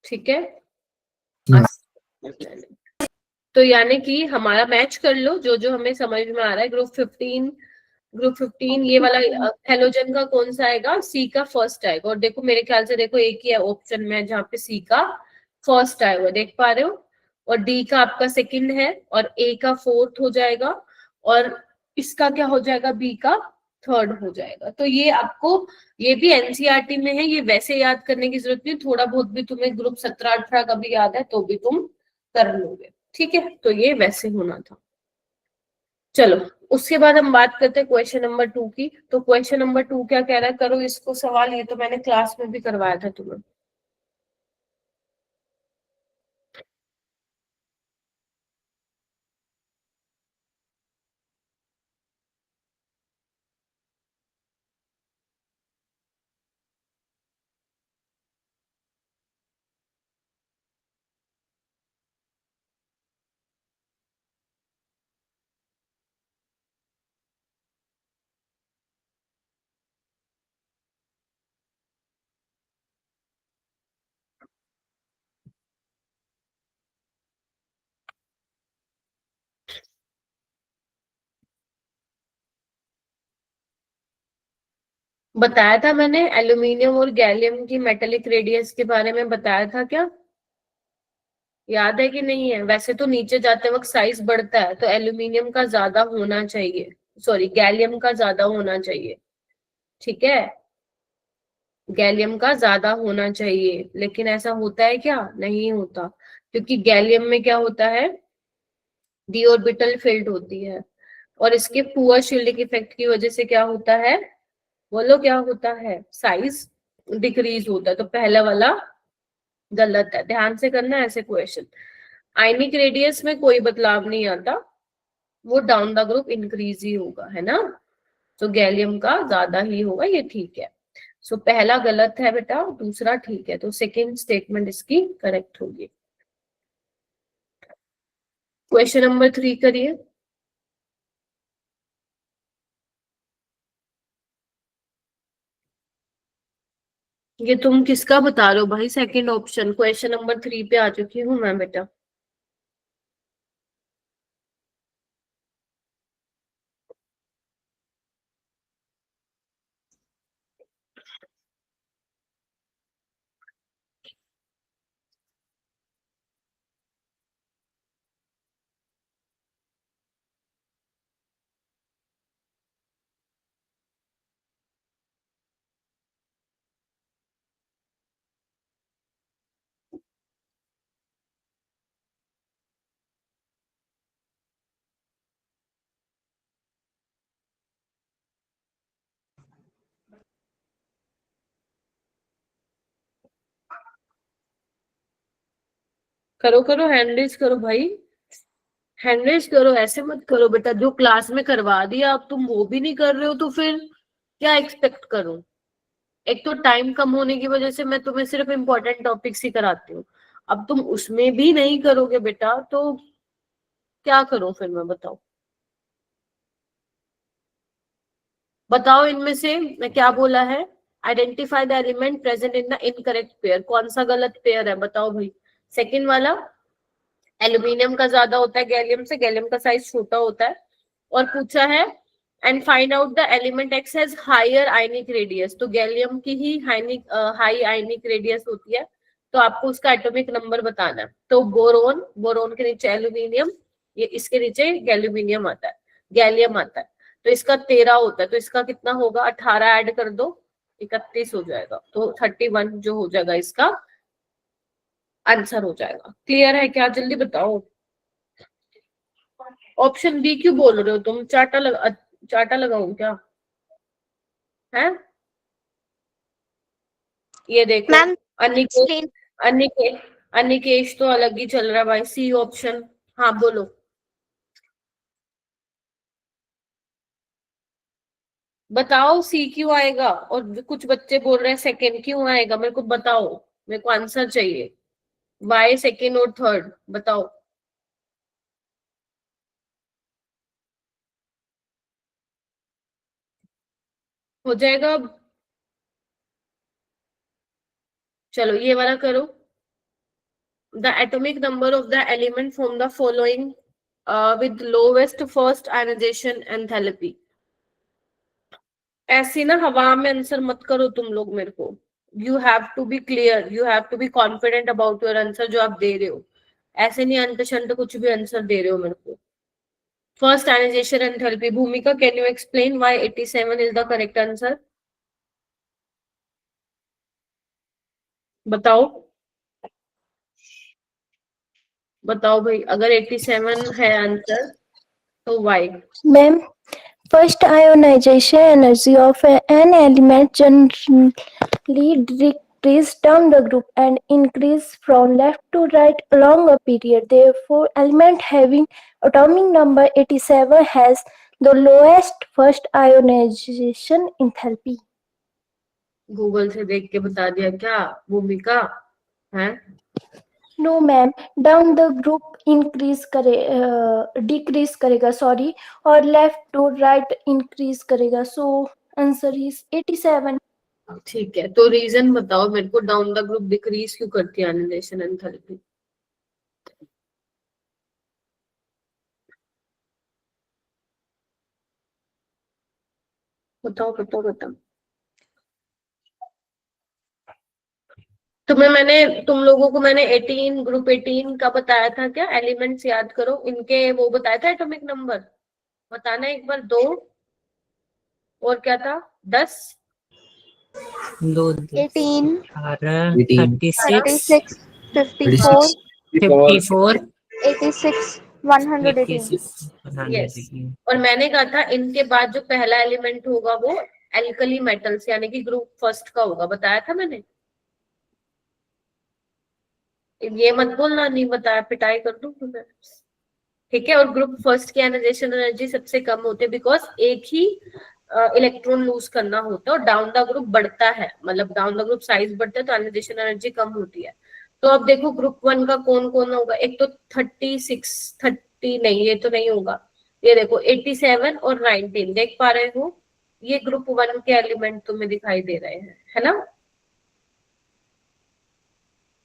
ठीक है। तो यानी कि हमारा मैच कर लो जो जो हमें समझ में आ रहा है। ग्रुप 15 ये वाला हेलोजन का कौन सा आएगा, सी का फर्स्ट आएगा। और देखो मेरे ख्याल से देखो एक ही है ऑप्शन में जहाँ पे सी का फर्स्ट आएगा, देख पा रहे हो। और डी का आपका सेकंड है और ए का फोर्थ हो जाएगा और इसका क्या हो जाएगा, बी का थर्ड हो जाएगा। तो ये आपको, ये भी एनसीईआरटी में है, ये वैसे याद करने की जरूरत नहीं, थोड़ा बहुत भी तुम्हें ग्रुप 17-18 का भी याद है तो भी तुम कर लोगे, ठीक है। तो ये वैसे होना था। चलो उसके बाद हम बात करते हैं क्वेश्चन नंबर 2 की। तो क्वेश्चन नंबर 2 क्या कह रहा है, करो इसको सवाल, ये तो मैंने क्लास में भी करवाया था तुम्हें। बताया था मैंने एल्यूमिनियम और गैलियम की मेटेलिक रेडियस के बारे में, बताया था क्या, याद है कि नहीं है। वैसे तो नीचे जाते वक्त साइज बढ़ता है, तो एल्यूमिनियम का ज्यादा होना चाहिए, सॉरी गैलियम का ज्यादा होना चाहिए, ठीक है, गैलियम का ज्यादा होना चाहिए। लेकिन ऐसा होता है क्या, नहीं होता, क्योंकि गैलियम में क्या होता है, डी ऑर्बिटल फील्ड होती है और इसके पुअर शील्डिंग इफेक्ट की वजह से क्या होता है, बोलो क्या होता है, साइज डिक्रीज होता है। तो पहला वाला गलत है, ध्यान से करना ऐसे क्वेश्चन। आयनिक रेडियस में कोई बदलाव नहीं आता, वो डाउन द ग्रुप इंक्रीज ही होगा, है ना। तो गैलियम का ज्यादा ही होगा, ये ठीक है। पहला गलत है बेटा, दूसरा ठीक है, तो सेकेंड स्टेटमेंट इसकी करेक्ट होगी। क्वेश्चन नंबर 3 करिए। ये तुम किसका बता रहे हो भाई? सेकंड ऑप्शन, क्वेश्चन नंबर 3 पे आ चुकी हूँ मैं बेटा। करो करो, हैंड रेज करो भाई, हैंड रेज करो, ऐसे मत करो बेटा। जो क्लास में करवा दिया अब तुम वो भी नहीं कर रहे हो तो फिर क्या एक्सपेक्ट करूं? एक तो टाइम कम होने की वजह से मैं तुम्हें सिर्फ इम्पोर्टेंट टॉपिक्स ही कराती हूँ। अब तुम उसमें भी नहीं करोगे बेटा तो क्या करूं फिर मैं? बताओ बताओ, इनमें से मैं क्या बोला है? Identify the element present in the incorrect pair. कौन सा गलत पेयर है बताओ भाई? सेकंड वाला, एल्यूमिनियम का ज्यादा होता है गैलियम से, गैलियम का साइज छोटा होता है। और पूछा है and find out the element X has higher ionic radius. तो गैलियम की ही हाई आयनिक रेडियस होती है, तो आपको उसका एटॉमिक नंबर बताना है। तो बोरोन, बोरोन के नीचे एल्यूमिनियम, ये इसके नीचे गैल्यूमिनियम आता है, गैलियम आता है। तो इसका 13 होता है, तो इसका कितना होगा? 18 ऐड कर दो, 31 हो जाएगा। तो 31 जो हो जाएगा इसका आंसर हो जाएगा। क्लियर है क्या? जल्दी बताओ। ऑप्शन बी क्यों बोल रहे हो तुम? चाटा लगाऊं क्या? है ये देखो, मैम अनिकेश, एक्सप्लेन। अनिकेश, अनिकेश तो अलग ही चल रहा है भाई। C option. हाँ बोलो। बताओ सी क्यों आएगा? और कुछ बच्चे बोल रहे हैं सेकंड क्यों आएगा? मेरे को बताओ, मेरे को आंसर चाहिए। वाई सेकंड और थर्ड बताओ। हो जाएगा अब? चलो ये वाला करो। The atomic number of the element from the following with lowest first ionization enthalpy. ऐसी ना हवा में आंसर मत करो तुम लोग मेरे को। You have to be clear, you have to be confident about your answer जो आप दे रहे हो। ऐसे नहीं अंत शंत कुछ भी आंसर दे रहे हो मेरे को। फर्स्ट आयनाइजेशन एंथैल्पी, भूमिका can you explain why 87 is the correct answer? बताओ बताओ भाई, अगर 87 है आंसर तो why? Ma'am, first ionization energy of an element generally decrease down the group and increase from left to right along a period. Therefore, element having atomic number 87 has the lowest first ionization enthalpy. Google से देख के बता दिया क्या भूमिका है? No ma'am, down the group decrease करेगा sorry, और left to right increase करेगा, so answer is 87. ठीक है, तो रीजन बताओ मेरे को, डाउन द ग्रुप डिक्रीज क्यों करती है आयनाइजेशन एंथैल्पी? बताओ बताओ बताओ। तुम लोगों को मैंने 18 ग्रुप 18 का बताया था क्या? एलिमेंट्स याद करो इनके, वो बताया था एटॉमिक नंबर, बताना एक बार। 2 और क्या था? 10, 18, 36, 36, 54, 54, 86, 118. यस। और मैंने कहा था इनके बाद जो पहला एलिमेंट होगा वो एल्कली मेटल्स यानी कि ग्रुप फर्स्ट का होगा, बताया था मैंने। ये मत बोलना नहीं बताया, पिटाई कर दूं तुम्हें। ठीक है, और ग्रुप फर्स्ट की आयनाइजेशन एनर्जी सबसे कम होती है बिकॉज एक ही इलेक्ट्रॉन लूज करना होता है, और डाउन द ग्रुप बढ़ता है, मतलब डाउन द ग्रुप साइज बढ़ता है तो आयनाइजेशन एनर्जी कम होती है। तो अब देखो ग्रुप 1 का कौन कौन होगा? एक तो 30 नहीं, ये तो नहीं होगा। ये देखो 87 और 19 देख पा रहे हो, ये ग्रुप 1 के एलिमेंट तुम्हें दिखाई दे रहे हैं, है ना?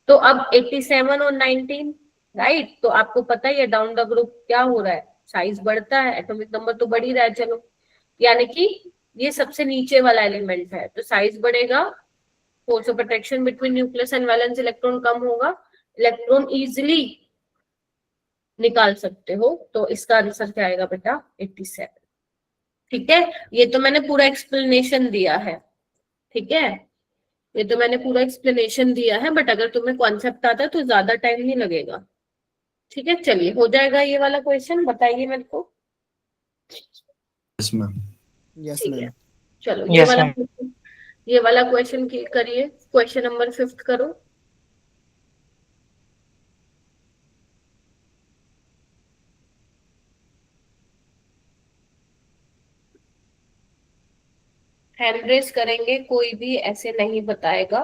तो अब 87 और 19, राइट, तो आपको पता ही है डाउन द ग्रुप क्या हो रहा है, साइज बढ़ता है, एटॉमिक नंबर तो बढ़ ही रहा है, चलो, यानी कि ये सबसे नीचे वाला एलिमेंट है, तो साइज बढ़ेगा, force of attraction between nucleus and valence electron कम होगा, इलेक्ट्रॉन इजिली निकाल सकते हो, तो इसका आंसर क्या आएगा बेटा 87। ठीक है, ये तो मैंने पूरा एक्सप्लेनेशन दिया है, ठीक है, ये तो मैंने पूरा एक्सप्लेनेशन दिया है, बट अगर तुम्हें कॉन्सेप्ट आता है तो ज्यादा टाइम नहीं लगेगा। ठीक है, चलिए हो जाएगा ये वाला क्वेश्चन, बताइए मेरे को। Yes ma'am. यस ठीक है, मैम। चलो Yes, ये वाला क्वेश्चन करिए, क्वेश्चन नंबर 5 करो। हैंड रेस करेंगे, कोई भी ऐसे नहीं बताएगा,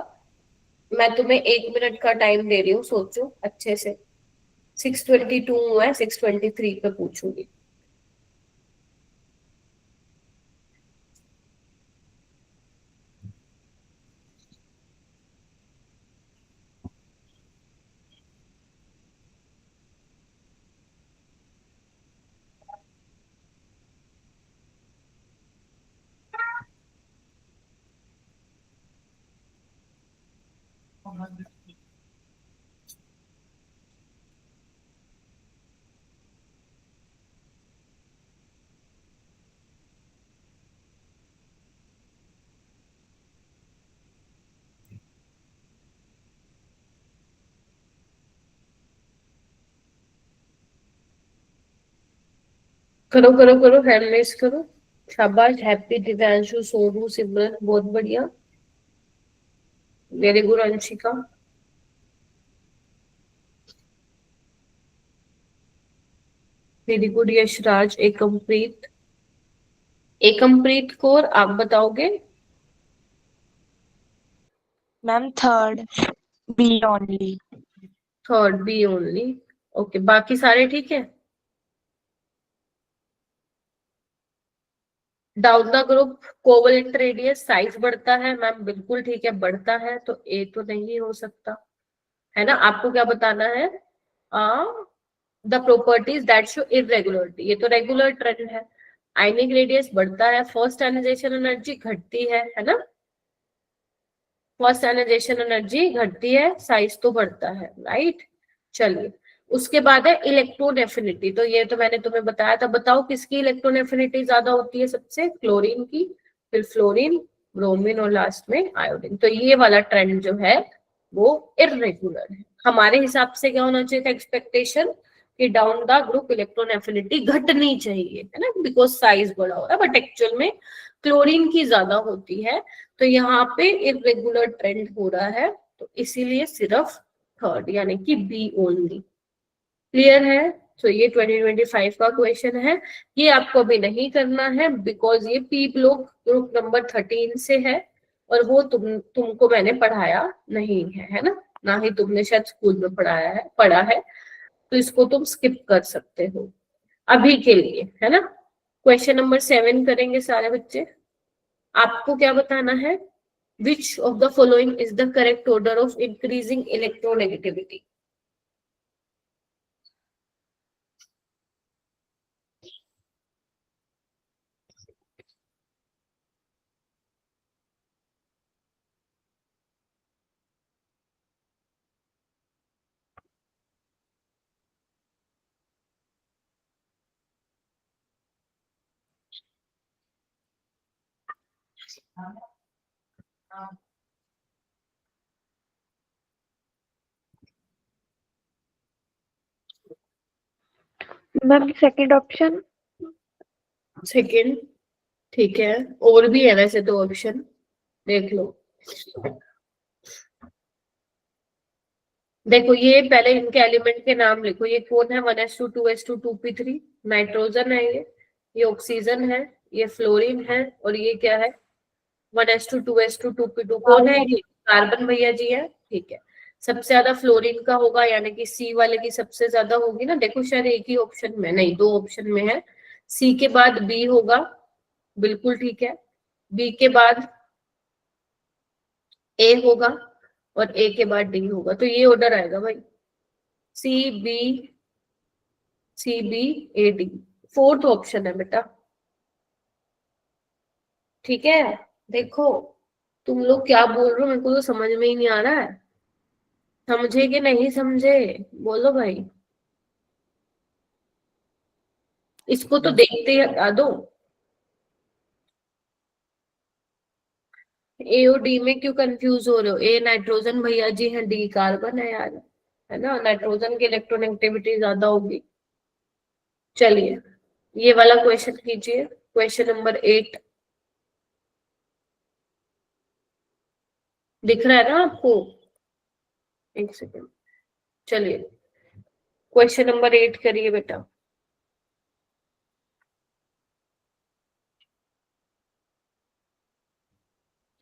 मैं तुम्हें 1 मिनट का टाइम दे रही हूँ, सोचो अच्छे से। 6:22 हुआ है, 6:23 पे पूछूंगी। करो करो करो, हैंड रेस करो, शाबाश, हैप्पी, दिव्यांशु, सोनू, सिमरन, बहुत बढ़िया, very good Anshika, very good Yashraj, Ekampreet Kaur, आप बताओगे? Ma'am third B only. Third B only, okay, बाकी सारे ठीक है? Down the group covalent radius size बढ़ता है, मैम बिल्कुल ठीक है, बढ़ता है, तो ए तो नहीं हो सकता, है ना। आपको क्या बताना है? The properties that show irregularity, ये तो रेगुलर ट्रेंड है। आयनिक रेडियस बढ़ता है, फर्स्ट आयनाइजेशन एनर्जी घटती है ना, फर्स्ट आयनाइजेशन एनर्जी घटती है, साइज तो बढ़ता है, राइट। चलिए, उसके बाद है इलेक्ट्रॉन एफिनिटी, तो ये तो मैंने तुम्हें बताया था, बताओ किसकी इलेक्ट्रॉन एफिनिटी ज्यादा होती है? सबसे क्लोरीन की, फिर फ्लोरीन, ब्रोमीन और लास्ट में आयोडीन। तो ये वाला ट्रेंड जो है वो इरेगुलर है। हमारे हिसाब से क्या होना चाहिए था एक्सपेक्टेशन, कि down the group electron affinity घटनी चाहिए, है ना, बिकॉज साइज बड़ा हो रहा है, बट एक्चुअल में क्लोरीन की ज्यादा होती है, तो यहाँ पे इरेगुलर ट्रेंड हो रहा है, तो इसीलिए सिर्फ थर्ड यानी कि बी ओनली। क्लियर है? तो ये 2025 का क्वेश्चन है, ये आपको अभी नहीं करना है, बिकॉज ये पी ब्लॉक ग्रुप नंबर 13 से है, और वो तुमको मैंने पढ़ाया नहीं है ना ही तुमने शायद स्कूल में पढ़ा है, तो इसको तुम स्किप कर सकते हो अभी के लिए, है ना। क्वेश्चन नंबर 7 करेंगे सारे बच्चे। आपको क्या बताना है? Which of the following is the correct order of increasing electronegativity? Ma'am second option. Second, ठीक है, और भी है वैसे तो ऑप्शन, देख लो। देखो, ये पहले इनके एलिमेंट के नाम लिखो, ये कौन है? 1s2 2s2 2p3, नाइट्रोजन है ये ऑक्सीजन है, ये फ्लोरीन है, और ये क्या है? 1s2 2s2 2p2, कौन है ये? कार्बन भैया जी है, ठीक है। सबसे ज्यादा फ्लोरीन का होगा, यानी कि सी वाले की सबसे ज्यादा होगी ना। देखो शायद एक ही ऑप्शन में नहीं, 2 ऑप्शन में है, सी के बाद बी होगा, बिल्कुल ठीक है, बी के बाद ए होगा, और ए के बाद डी होगा, तो ये ऑर्डर आएगा भाई, C B A D, fourth option है बेटा। ठीक है, देखो तुम लोग क्या बोल रहे हो, मेरे को तो समझ में ही नहीं आ रहा है, समझे कि नहीं समझे, बोलो भाई, इसको तो देखते ही हटा दो। ए और डी में क्यों कंफ्यूज हो रहे हो, ए नाइट्रोजन भैया जी है, डी कार्बन है यार, है ना, नाइट्रोजन की इलेक्ट्रोनेगेटिविटी ज्यादा होगी। चलिए ये वाला क्वेश्चन कीजिए, क्वेश्चन नंबर 8 दिख रहा है ना आपको, एक सेकेंड, चलिए क्वेश्चन नंबर 8 करिए बेटा।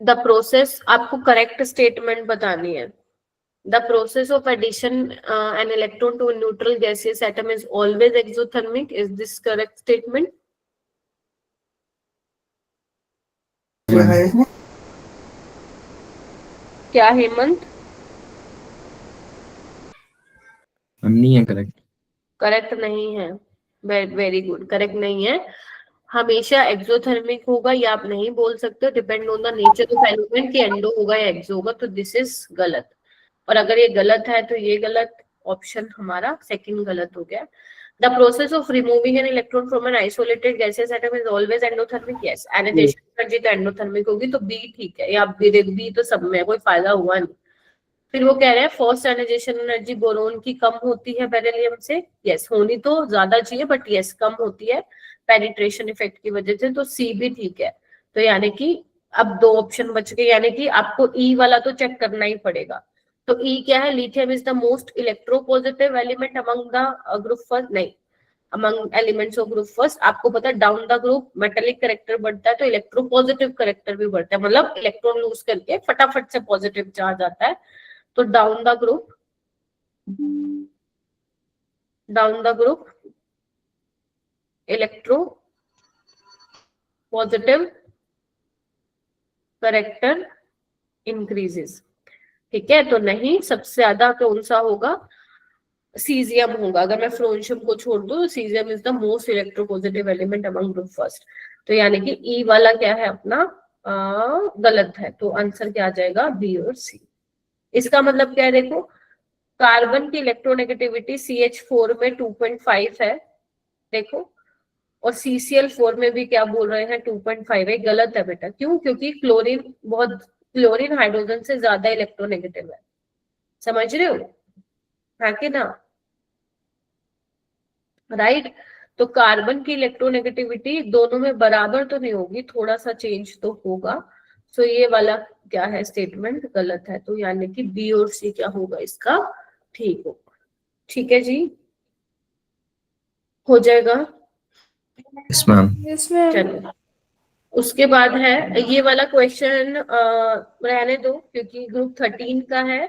द प्रोसेस, आपको करेक्ट स्टेटमेंट बतानी है। The process of addition an electron to neutral gaseous atom is always exothermic, is this correct statement? क्या हेमंत? नहीं है करेक्ट। करेक्ट नहीं है, वेरी गुड, करेक्ट नहीं है, हमेशा एक्सोथर्मिक होगा, या आप नहीं बोल सकते, depend on the nature of element कि एंडो होगा या एक्सो होगा, तो दिस इज गलत। और अगर ये गलत है तो ये गलत, ऑप्शन हमारा सेकंड गलत हो गया। The process of removing an electron from an isolated gaseous atom is always endothermic, yes, ionization energy तो एंडोथर्मिक होगी, तो बी ठीक है, या बी तो सब में कोई फायदा हुआ नहीं। फिर वो कह रहे हैं फर्स्ट आयनाइजेशन एनर्जी बोरोन की कम होती है बेरिलियम से, यस, होनी तो ज्यादा चाहिए बट यस कम होती है पेनिट्रेशन इफेक्ट की वजह से, तो सी भी ठीक है। तो यानी कि अब 2 ऑप्शन बच गए, यानी कि आपको ई वाला तो चेक करना ही पड़ेगा। तो ई क्या है, lithium is the most electropositive element among the group first, नहीं, among elements of group first. आपको पता है down the group metallic character बढ़ता है तो इलेक्ट्रोपॉजिटिव करेक्टर भी बढ़ता है, मतलब इलेक्ट्रॉन लूज करके फटाफट से पॉजिटिव चार्ज आता है। तो down the group electro positive character increases, ठीक है। तो नहीं, सबसे ज्यादा कौन सा होगा, सीजियम होगा। अगर मैं फ्लोन्शियम को छोड़ दूं तो caesium is the most electropositive element among group first. तो यानी कि ई वाला क्या है अपना गलत है, तो आंसर क्या आ जाएगा, बी और सी। इसका मतलब क्या है, देखो कार्बन की इलेक्ट्रोनेगेटिविटी CH4 में 2.5 है, देखो, और CCl4 में भी क्या बोल रहे हैं 2.5 है, गलत है बेटा। क्यों? क्योंकि क्लोरीन हाइड्रोजन से ज्यादा इलेक्ट्रोनेगेटिव है, समझ रहे हो, है कि ना, राइट। तो कार्बन की इलेक्ट्रोनेगेटिविटी दोनों में बराबर तो नहीं होगी, थोड़ा सा चेंज तो होगा। सो ये वाला क्या है, स्टेटमेंट गलत है। तो यानी कि बी और सी क्या होगा इसका, ठीक होगा। ठीक है जी, हो जाएगा। Yes ma'am. चलो उसके बाद है ये वाला क्वेश्चन, रहने दो क्योंकि ग्रुप 13 का है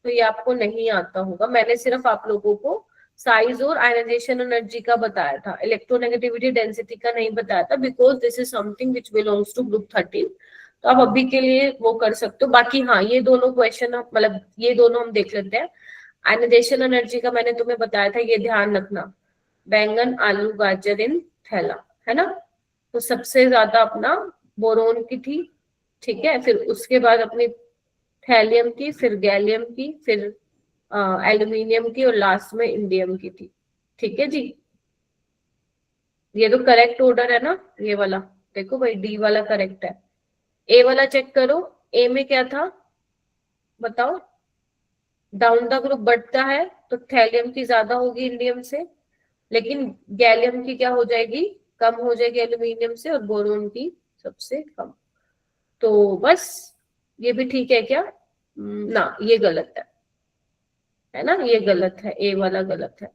तो ये आपको नहीं आता होगा। मैंने सिर्फ आप लोगों को साइज और आयनाइजेशन एनर्जी का बताया था, इलेक्ट्रोनेगेटिविटी डेंसिटी का नहीं बताया था, because this is something which belongs to group 13। तो आप अभी के लिए वो कर सकते हो। बाकी हाँ, ये दोनों क्वेश्चन मतलब ये दोनों हम देख लेते हैं। आयनाइजेशन एनर्जी का मैंने तुम्हें बताया था, ये ध्यान रखना, बैंगन आलू गाजर इन थैला, है ना। तो सबसे ज्यादा अपना बोरोन की थी, ठीक है, फिर उसके बाद अपनी थैलियम की, फिर गैलियम की, फिर एल्यूमिनियम की, और लास्ट में इंडियम की थी। ठीक है जी, ये तो करेक्ट ऑर्डर है ना, ये वाला देखो भाई, डी वाला करेक्ट है। ए वाला चेक करो, ए में क्या था बताओ, डाउन द ग्रुप बढ़ता है तो थैलियम की ज्यादा होगी इंडियम से, लेकिन गैलियम की क्या हो जाएगी, कम हो जाएगी एल्यूमिनियम से, और बोरोन की सबसे कम। तो बस ये भी ठीक है क्या, ना ये गलत है ना, ये गलत है, ए वाला गलत है।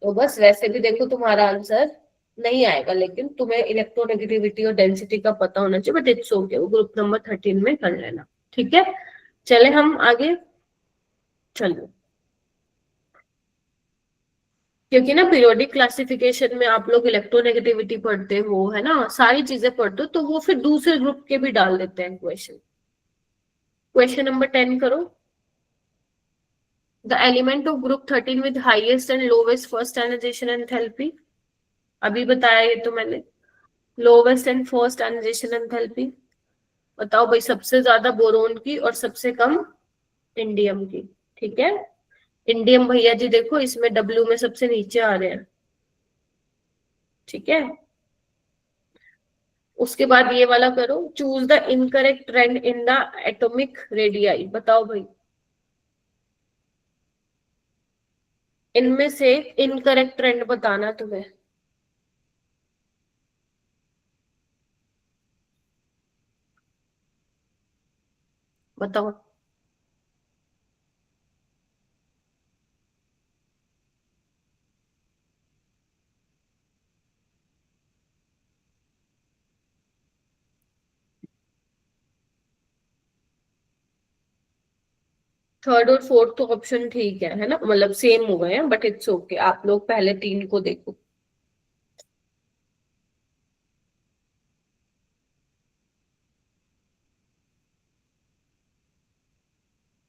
तो बस वैसे भी देखो तुम्हारा आंसर नहीं आएगा, लेकिन तुम्हें इलेक्ट्रोनेगेटिविटी और डेंसिटी का पता होना चाहिए, बट इट्स ओके, वो ग्रुप नंबर 13 में कर लेना, ठीक है। चले हम आगे, चलो, क्योंकि ना पीरियोडिक क्लासिफिकेशन में आप लोग इलेक्ट्रोनेगेटिविटी पढ़ते हो, है ना, सारी चीजें पढ़ते हो, तो वो फिर दूसरे ग्रुप के भी डाल देते हैं क्वेश्चन। क्वेश्चन नंबर 10 करो, the element of group 13 with highest and lowest first ionization enthalpy, अभी बताया ये तो मैंने, lowest and first ionization enthalpy. बताओ भाई, सबसे ज्यादा बोरोन की और सबसे कम इंडियम की। ठीक है, इंडियम भैया जी देखो इसमें डब्ल्यू में सबसे नीचे आ रहे हैं। ठीक है, उसके बाद ये वाला करो, choose the incorrect trend in the atomic radii. बताओ भाई, इनमें से इनकरेक्ट ट्रेंड बताना तुम्हें। बताओ। थर्ड और फोर्थ तो ऑप्शन ठीक है ना, मतलब सेम हो गए हैं, बट इट्स ओके, आप लोग पहले 3 को देखो।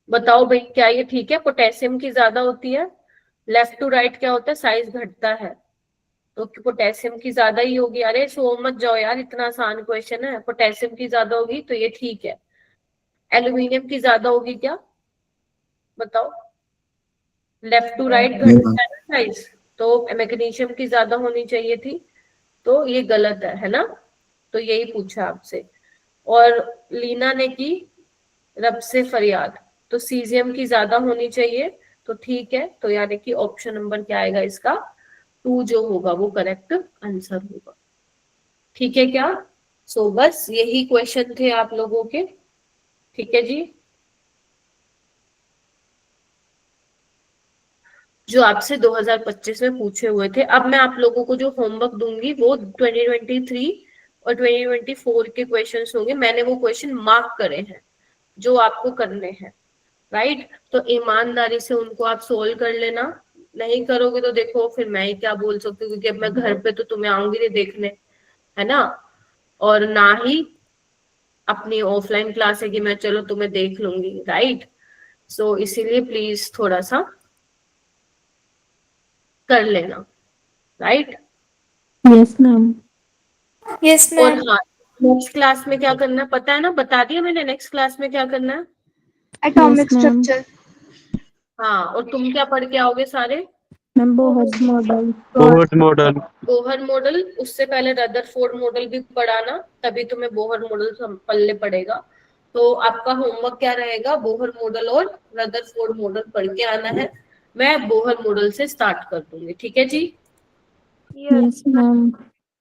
बताओ भाई, क्या ये ठीक है? पोटेशियम की ज्यादा होती है, लेफ्ट टू राइट क्या होता है, साइज घटता है, तो पोटेशियम की ज्यादा ही होगी। अरे सो मत जाओ यार, इतना आसान क्वेश्चन है। पोटेशियम की ज्यादा होगी तो ये ठीक है। एल्यूमिनियम की ज्यादा होगी क्या? बताओ, लेफ्ट टू राइट घटता है ना साइज, तो मैग्नीशियम की ज्यादा होनी चाहिए थी, तो ये गलत है ना? तो यही पूछा आपसे। और लीना ने की रब से फरियाद, तो सीजियम की ज्यादा होनी चाहिए, तो ठीक है, तो यानी कि ऑप्शन नंबर क्या आएगा इसका, 2 जो होगा वो करेक्ट आंसर होगा। ठीक है क्या? सो बस यही क्वेश्चन थे आप लोगों के। ठीक है जी, जो आपसे 2025 में पूछे हुए थे। अब मैं आप लोगों को जो होमवर्क दूंगी वो 2023 और 2024 के क्वेश्चंस होंगे। मैंने वो क्वेश्चन मार्क करे हैं जो आपको करने हैं, राइट? तो ईमानदारी से उनको आप सोल्व कर लेना। नहीं करोगे तो देखो फिर मैं ही क्या बोल सकती हूँ, क्योंकि अब मैं घर पे तो तुम्हें आऊंगी नहीं देखने, है ना? और ना ही अपनी ऑफलाइन क्लास है कि मैं चलो तुम्हें देख लूंगी, राइट? सो इसीलिए प्लीज थोड़ा सा कर लेना, राइट? Yes ma'am. Yes, और ma'am. हाँ, नेक्स्ट क्लास में क्या करना है पता है ना, बता दिया मैंने नेक्स्ट क्लास में क्या करना है। Atomic Yes, ma'am. structure. हाँ, और तुम क्या पढ़ के आओगे सारे? Ma'am Bohr model. Bohr model. Bohr model, उससे पहले रदरफोर्ड मॉडल भी पढ़ाना, तभी तुम्हें बोहर मॉडल पढ़ने पड़ेगा। तो आपका होमवर्क क्या रहेगा, बोहर मॉडल और रदरफोर्ड मॉडल पढ़ के आना है। मैं बोहर मॉडल से स्टार्ट कर दूंगी, ठीक है जी? Yes ma'am.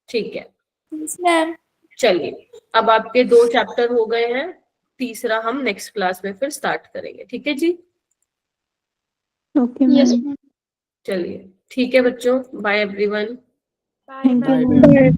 ठीक है, Yes, ma'am. चलिए अब आपके 2 चैप्टर हो गए हैं, तीसरा हम नेक्स्ट क्लास में फिर स्टार्ट करेंगे, ठीक है जी? Okay yes ma'am. चलिए ठीक है बच्चों, bye everyone. Bye, thank you ma'am. Ma'am.